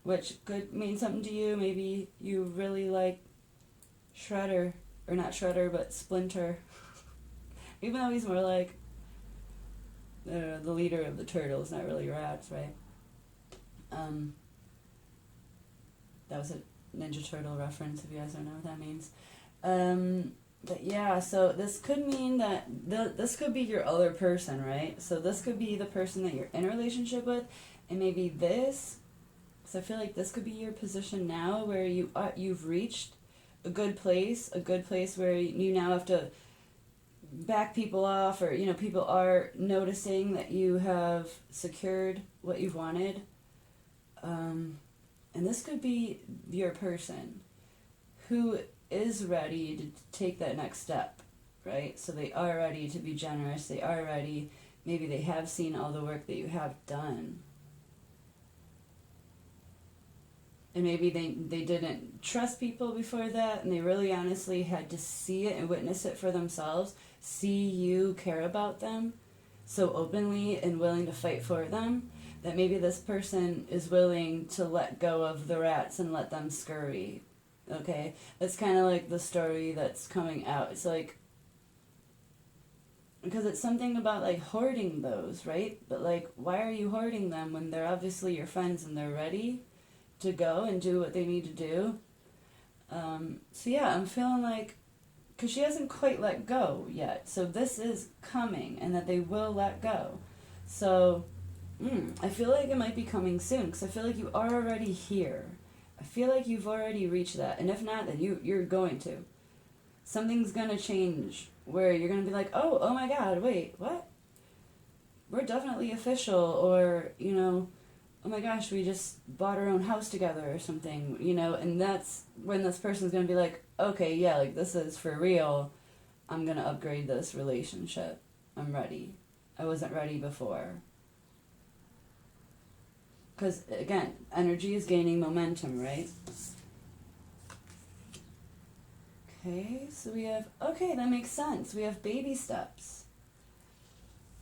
which could mean something to you. Maybe you really like Shredder, or not Shredder, but Splinter. Even though he's more like the leader of the turtles, not really rats, right? That was a Ninja Turtle reference, if you guys don't know what that means. But yeah, so this could mean that this could be your other person, right? So this could be the person that you're in a relationship with, and maybe this, because I feel like this could be your position now, where you've reached a good place where you now have to back people off, or people are noticing that you have secured what you've wanted. And this could be your person who is ready to take that next step, right? So they are ready to be generous. They are ready. Maybe they have seen all the work that you have done. And maybe they didn't trust people before that, and they really honestly had to see it and witness it for themselves, see you care about them so openly and willing to fight for them, that maybe this person is willing to let go of the rats and let them scurry. Okay? That's kind of like the story that's coming out. It's like, because it's something about like hoarding those, right? But like, why are you hoarding them when they're obviously your friends and they're ready to go and do what they need to do? So yeah, I'm feeling like, because she hasn't quite let go yet, so this is coming, and that they will let go. So I feel like it might be coming soon, because I feel like you are already here. I feel like you've already reached that, and if not, then you're going to. Something's gonna change where you're gonna be like, oh my God, wait, what? We're definitely official, or oh my gosh, we just bought our own house together or something, and that's when this person's gonna be like, okay, yeah, like this is for real. I'm gonna upgrade this relationship. I'm ready. I wasn't ready before. Because, again, energy is gaining momentum, right? Okay, so we have, okay, that makes sense. We have baby steps.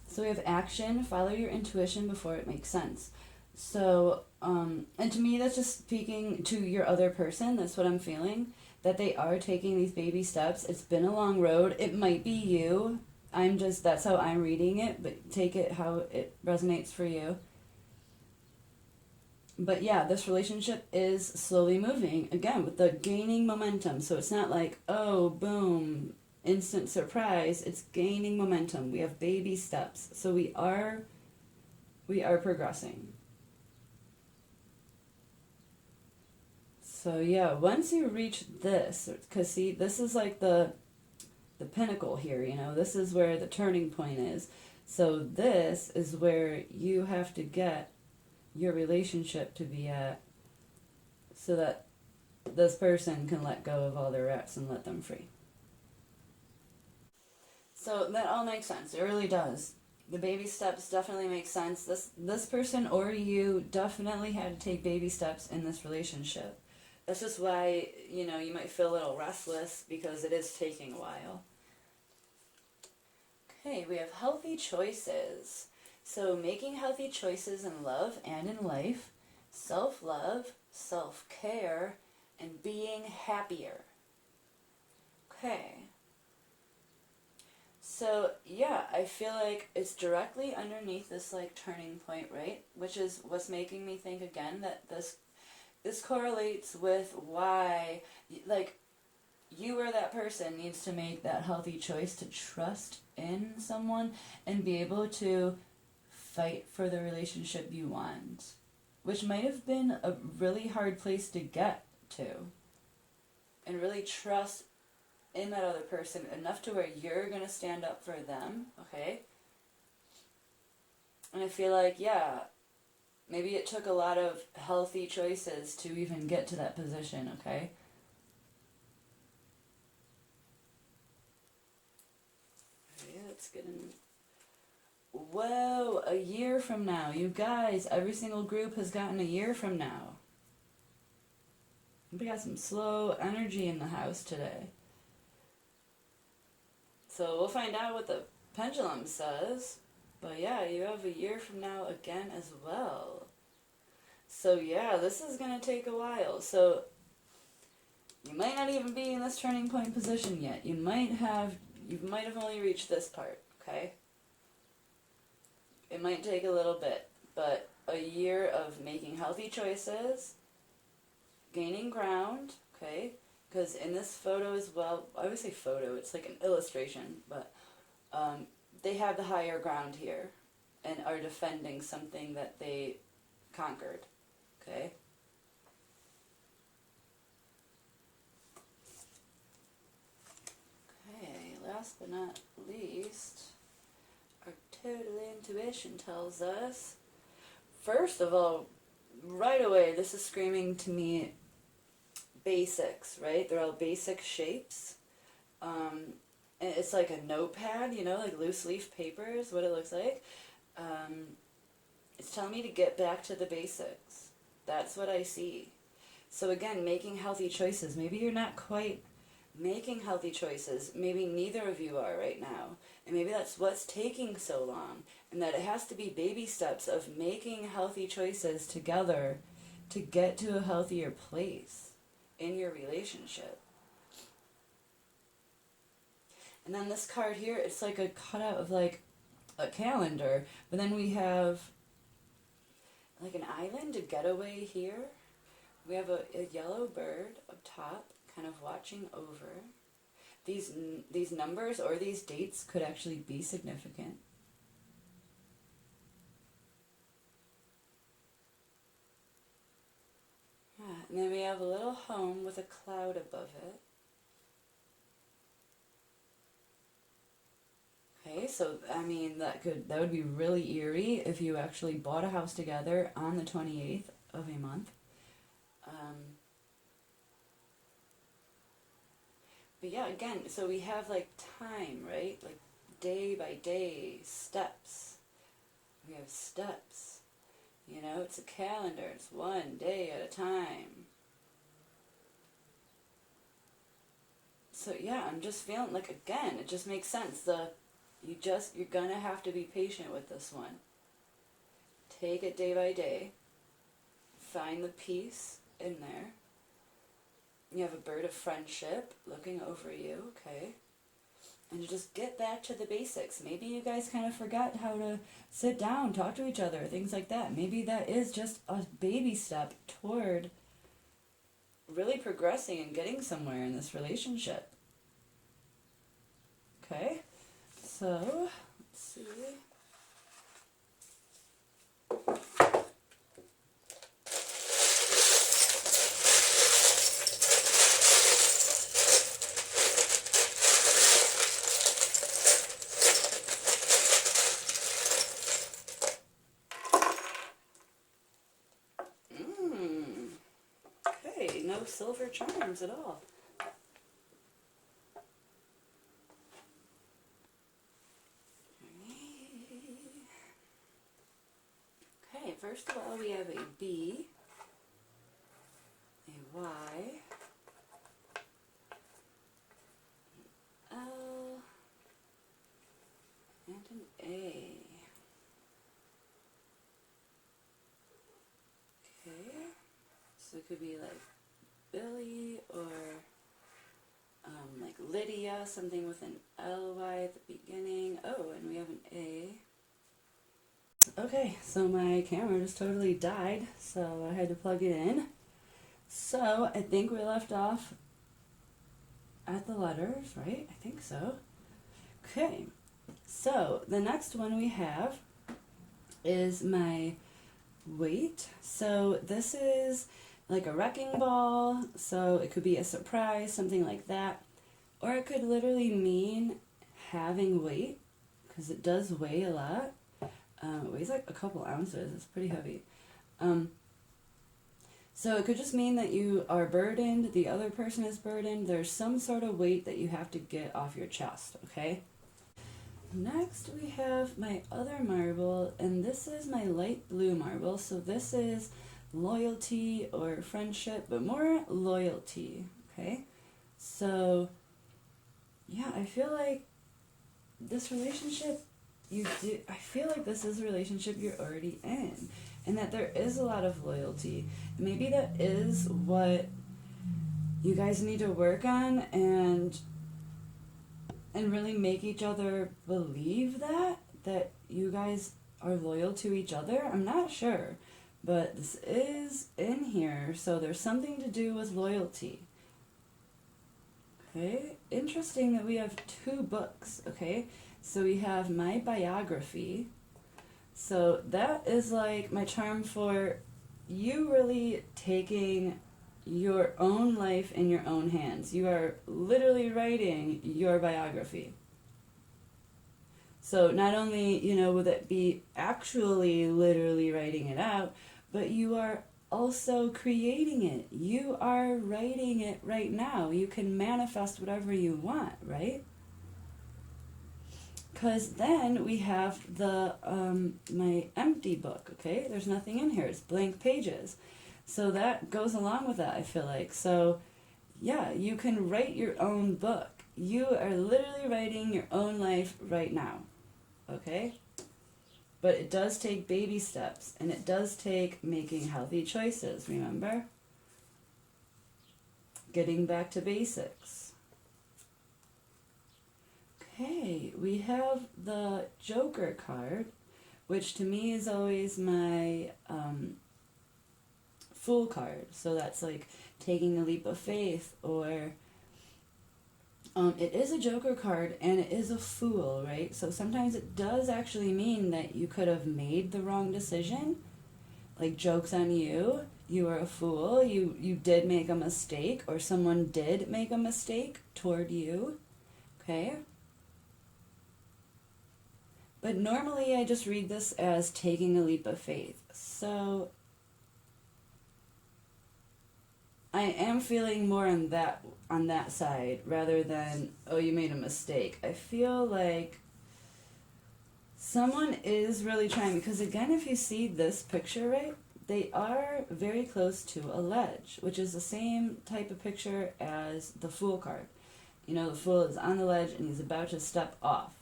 So we have action, follow your intuition before it makes sense. So, and to me, that's just speaking to your other person. That's what I'm feeling, that they are taking these baby steps. It's been a long road. It might be you. That's how I'm reading it, but take it how it resonates for you. But yeah, this relationship is slowly moving, again, with the gaining momentum. So it's not like, oh, boom, instant surprise. It's gaining momentum. We have baby steps. So we are progressing. So yeah, once you reach this, because see, this is like the pinnacle here, this is where the turning point is. So this is where you have to get your relationship to be at, so that this person can let go of all their rats and let them free. So that all makes sense. It really does. The baby steps definitely make sense. This person or you definitely had to take baby steps in this relationship. That's just why, you might feel a little restless, because it is taking a while. Okay, we have healthy choices. So making healthy choices in love and in life, self-love, self-care, and being happier. Okay. So yeah, I feel like it's directly underneath this like turning point, right? Which is what's making me think again that this correlates with why, like, you or that person needs to make that healthy choice to trust in someone and be able to fight for the relationship you want, which might have been a really hard place to get to, and really trust in that other person enough to where you're going to stand up for them, okay? And I feel like, yeah, maybe it took a lot of healthy choices to even get to that position, okay? Okay, let's get in. Whoa, a year from now. You guys, every single group has gotten a year from now. We got some slow energy in the house today. So we'll find out what the pendulum says. But yeah, you have a year from now again as well. So yeah, this is going to take a while. So you might not even be in this turning point position yet. You might have only reached this part, okay? It might take a little bit, but a year of making healthy choices, gaining ground, okay? Because in this photo as well, I would say photo, it's like an illustration, but they have the higher ground here and are defending something that they conquered, okay? Okay, last but not least, our total intuition tells us, first of all, right away, this is screaming to me basics, right? They're all basic shapes. And it's like a notepad, you know, like loose leaf paper is what it looks like. It's telling me to get back to the basics. That's what I see. So again, making healthy choices. Maybe you're not quite making healthy choices. Maybe neither of you are right now. And maybe that's what's taking so long. And that it has to be baby steps of making healthy choices together to get to a healthier place in your relationship. And then this card here, it's like a cutout of like a calendar. But then we have like an island, a getaway here. We have a yellow bird up top, kind of watching over. These numbers or these dates could actually be significant. Yeah, and then we have a little home with a cloud above it. Okay, so I mean that would be really eerie if you actually bought a house together on the 28th of a month. But yeah, again, so we have like time, right? Like day by day, steps. We have steps. You know, it's a calendar. It's one day at a time. So yeah, I'm just feeling like, again, it just makes sense. You're gonna have to be patient with this one. Take it day by day. Find the peace in there. You have a bird of friendship looking over you, okay? And you just get back to the basics. Maybe you guys kind of forgot how to sit down, talk to each other, things like that. Maybe that is just a baby step toward really progressing and getting somewhere in this relationship. Okay? So, let's see. Okay, no silver charms at all. Okay, first of all, we have a B, a Y, an L, and an A. Okay, so it could be like Billy or like Lydia, something with an L-Y at the beginning. Oh, and we have an A. Okay, so my camera just totally died, so I had to plug it in. So I think we left off at the letters, right? I think so. Okay, so the next one we have is my weight. So this is like a wrecking ball, so it could be a surprise, something like that. Or it could literally mean having weight, because it does weigh a lot. It weighs like a couple ounces. It's pretty heavy. So it could just mean that you are burdened, the other person is burdened. There's some sort of weight that you have to get off your chest, okay? Next we have my other marble, and this is my light blue marble. So this is loyalty or friendship, but more loyalty, okay? So yeah, I feel like this relationship, I feel like this is a relationship you're already in, and that there is a lot of loyalty. Maybe that is what you guys need to work on, and really make each other believe that you guys are loyal to each other. I'm not sure, but this is in here, so there's something to do with loyalty. Okay, interesting that we have 2 books. Okay, so we have my biography. So that is like my charm for you really taking your own life in your own hands. You are literally writing your biography. So not only, will it be actually literally writing it out, but you are also creating it. You are writing it right now. You can manifest whatever you want, right? Because then we have the my empty book, okay? There's nothing in here. It's blank pages. So that goes along with that, I feel like. So, yeah, you can write your own book. You are literally writing your own life right now, okay? But it does take baby steps, and it does take making healthy choices, remember? Getting back to basics. Okay, we have the Joker card, which to me is always my Fool card. So that's like taking a leap of faith, or it is a Joker card and it is a Fool, right? So sometimes it does actually mean that you could have made the wrong decision. Like, joke's on you. You are a fool. You did make a mistake, or someone did make a mistake toward you. Okay? But normally I just read this as taking a leap of faith. So I am feeling more on that side rather than, oh, you made a mistake. I feel like someone is really trying, because again, if you see this picture, right, they are very close to a ledge, which is the same type of picture as the Fool card. The Fool is on the ledge and he's about to step off.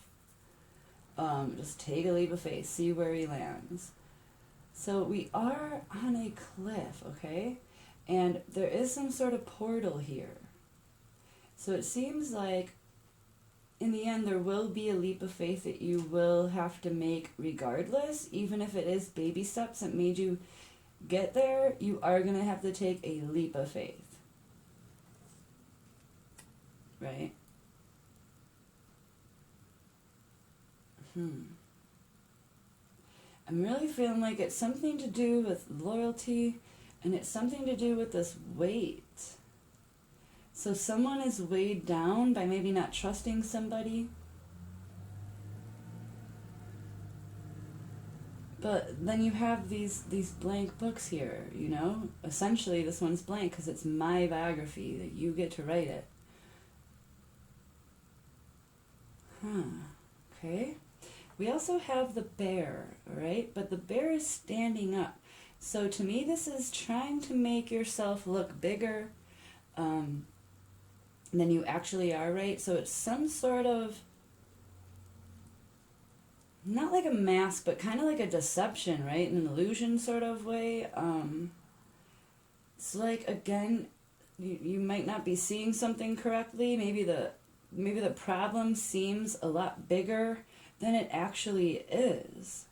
Just take a leap of faith, see where he lands. So we are on a cliff, okay? And there is some sort of portal here. So it seems like in the end there will be a leap of faith that you will have to make regardless. Even if it is baby steps that made you get there, you are going to have to take a leap of faith. Right? I'm really feeling like it's something to do with loyalty, and it's something to do with this weight. So someone is weighed down by maybe not trusting somebody. But then you have these blank books here, Essentially this one's blank because it's my biography that you get to write it. Okay. We also have the bear, right? But the bear is standing up. So to me, this is trying to make yourself look bigger than you actually are, right? So it's some sort of, not like a mask, but kind of like a deception, right? An illusion sort of way. It's like, again, you might not be seeing something correctly. Maybe the problem seems a lot bigger than it actually is.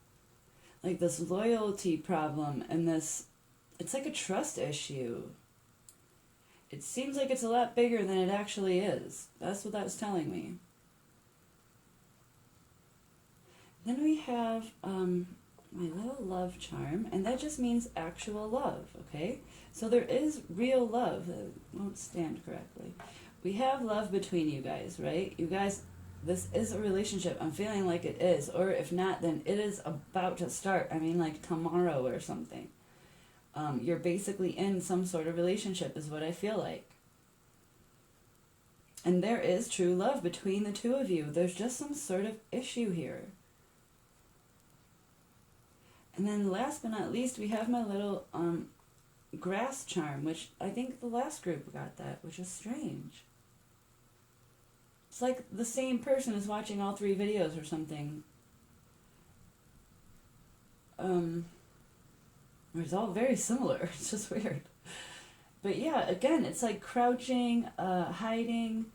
Like this loyalty problem and it's like a trust issue. It seems like it's a lot bigger than it actually is. That's what that was telling me. Then we have my little love charm, and that just means actual love, okay? So there is real love. It won't stand correctly. We have love between you guys, right? You guys, this is a relationship. I'm feeling like it is. Or if not, then it is about to start. I mean, like tomorrow or something. You're basically in some sort of relationship is what I feel like. And there is true love between the two of you. There's just some sort of issue here. And then last but not least, we have my little grass charm, which I think the last group got that, which is strange. It's like the same person is watching all three videos or something. It's all very similar. It's just weird. But yeah, again, it's like crouching, hiding,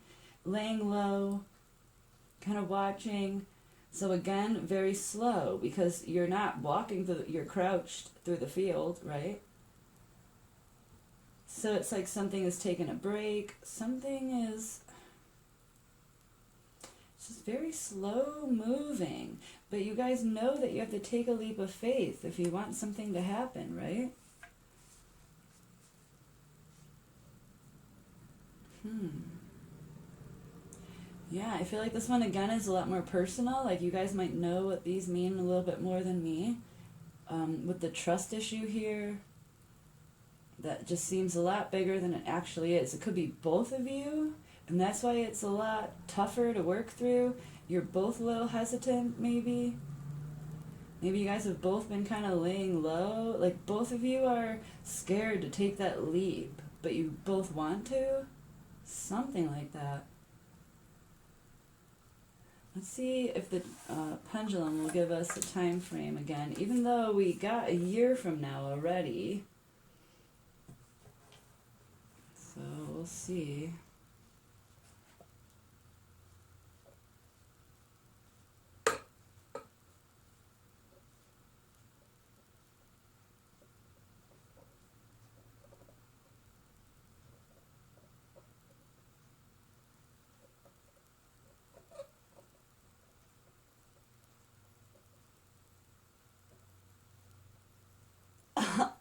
laying low, kind of watching. So again, very slow because you're not walking through, you're crouched through the field, right? So it's like something is taking a break. Something is just very slow moving. But you guys know that you have to take a leap of faith if you want something to happen, right? Yeah, I feel like this one again is a lot more personal. Like you guys might know what these mean a little bit more than me. With the trust issue here, that just seems a lot bigger than it actually is. It could be both of you, and that's why it's a lot tougher to work through. You're both a little hesitant, maybe. Maybe you guys have both been kind of laying low. Like both of you are scared to take that leap, but you both want to. Something like that. Let's see if the pendulum will give us a time frame again, even though we got a year from now already. So we'll see.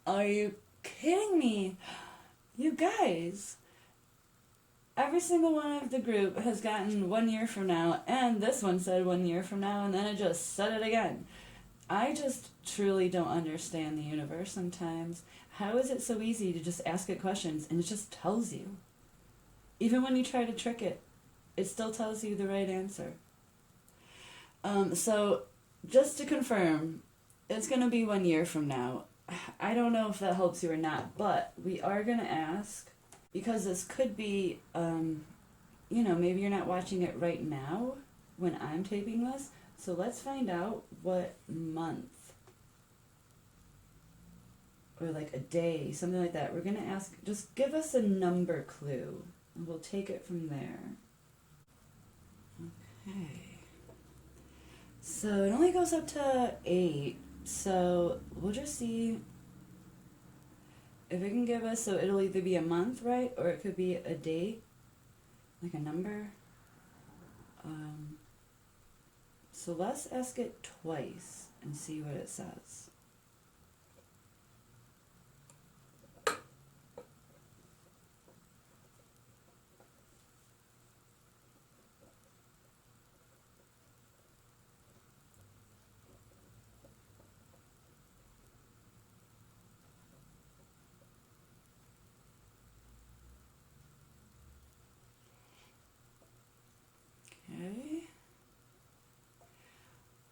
Are you kidding me? You guys, every single one of the group has gotten 1 year from now, and this one said 1 year from now, and then it just said it again. I just truly don't understand the universe sometimes. How is it so easy to just ask it questions and it just tells you? Even when you try to trick it, it still tells you the right answer. So, just to confirm, it's going to be 1 year from now. I don't know if that helps you or not, but we are going to ask, because this could be, maybe you're not watching it right now when I'm taping this, so let's find out what month, or like a day, something like that. We're going to ask, just give us a number clue, and we'll take it from there. Okay. So it only goes up to 8. So we'll just see if it can give us, so it'll either be a month, right? Or it could be a date, like a number. So let's ask it twice and see what it says.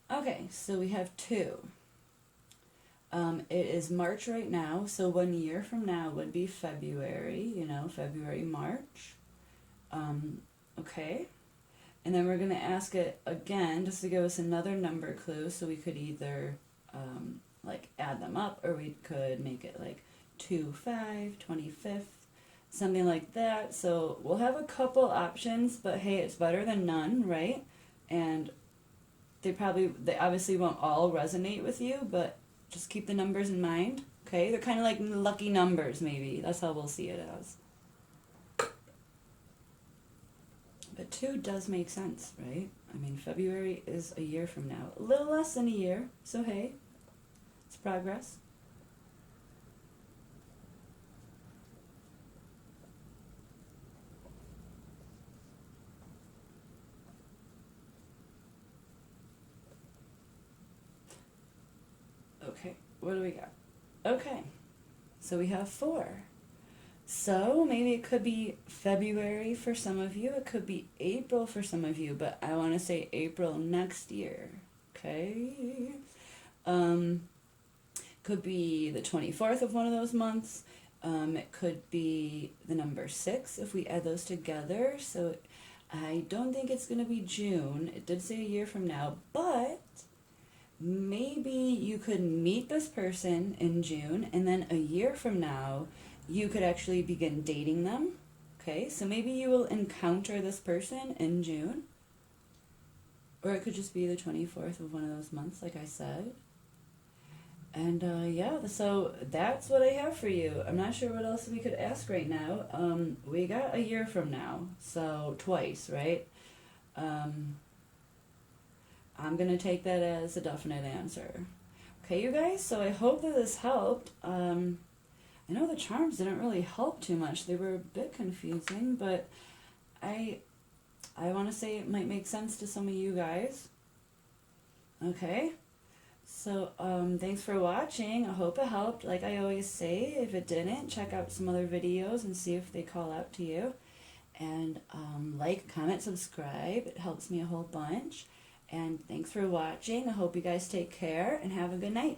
Okay, so we have 2. It is March right now, so 1 year from now would be February, February, March. Okay. And then we're going to ask it again just to give us another number clue, so we could either add them up, or we could make it like 2-5, 25th, something like that. So we'll have a couple options, but hey, it's better than none, right? And they obviously won't all resonate with you, but just keep the numbers in mind, okay? They're kind of like lucky numbers, maybe. That's how we'll see it as. But 2 does make sense, right? I mean, February is a year from now. A little less than a year, so hey, it's progress. Okay, what do we got? Okay, so we have 4. So maybe it could be February for some of you, it could be April for some of you, but I want to say April next year, okay? Could be the 24th of one of those months. It could be the number 6 if we add those together. So I don't think it's going to be June. It did say a year from now, but maybe you could meet this person in June, and then a year from now, you could actually begin dating them. Okay, so maybe you will encounter this person in June, or it could just be the 24th of one of those months, like I said. And yeah, so that's what I have for you. I'm not sure what else we could ask right now. We got a year from now, so twice, right? I'm going to take that as a definite answer. Okay, you guys, so I hope that this helped. I know the charms didn't really help too much. They were a bit confusing, but I want to say it might make sense to some of you guys. Okay. So, thanks for watching. I hope it helped. Like I always say, if it didn't, check out some other videos and see if they call out to you. And like, comment, subscribe. It helps me a whole bunch. And thanks for watching. I hope you guys take care and have a good night.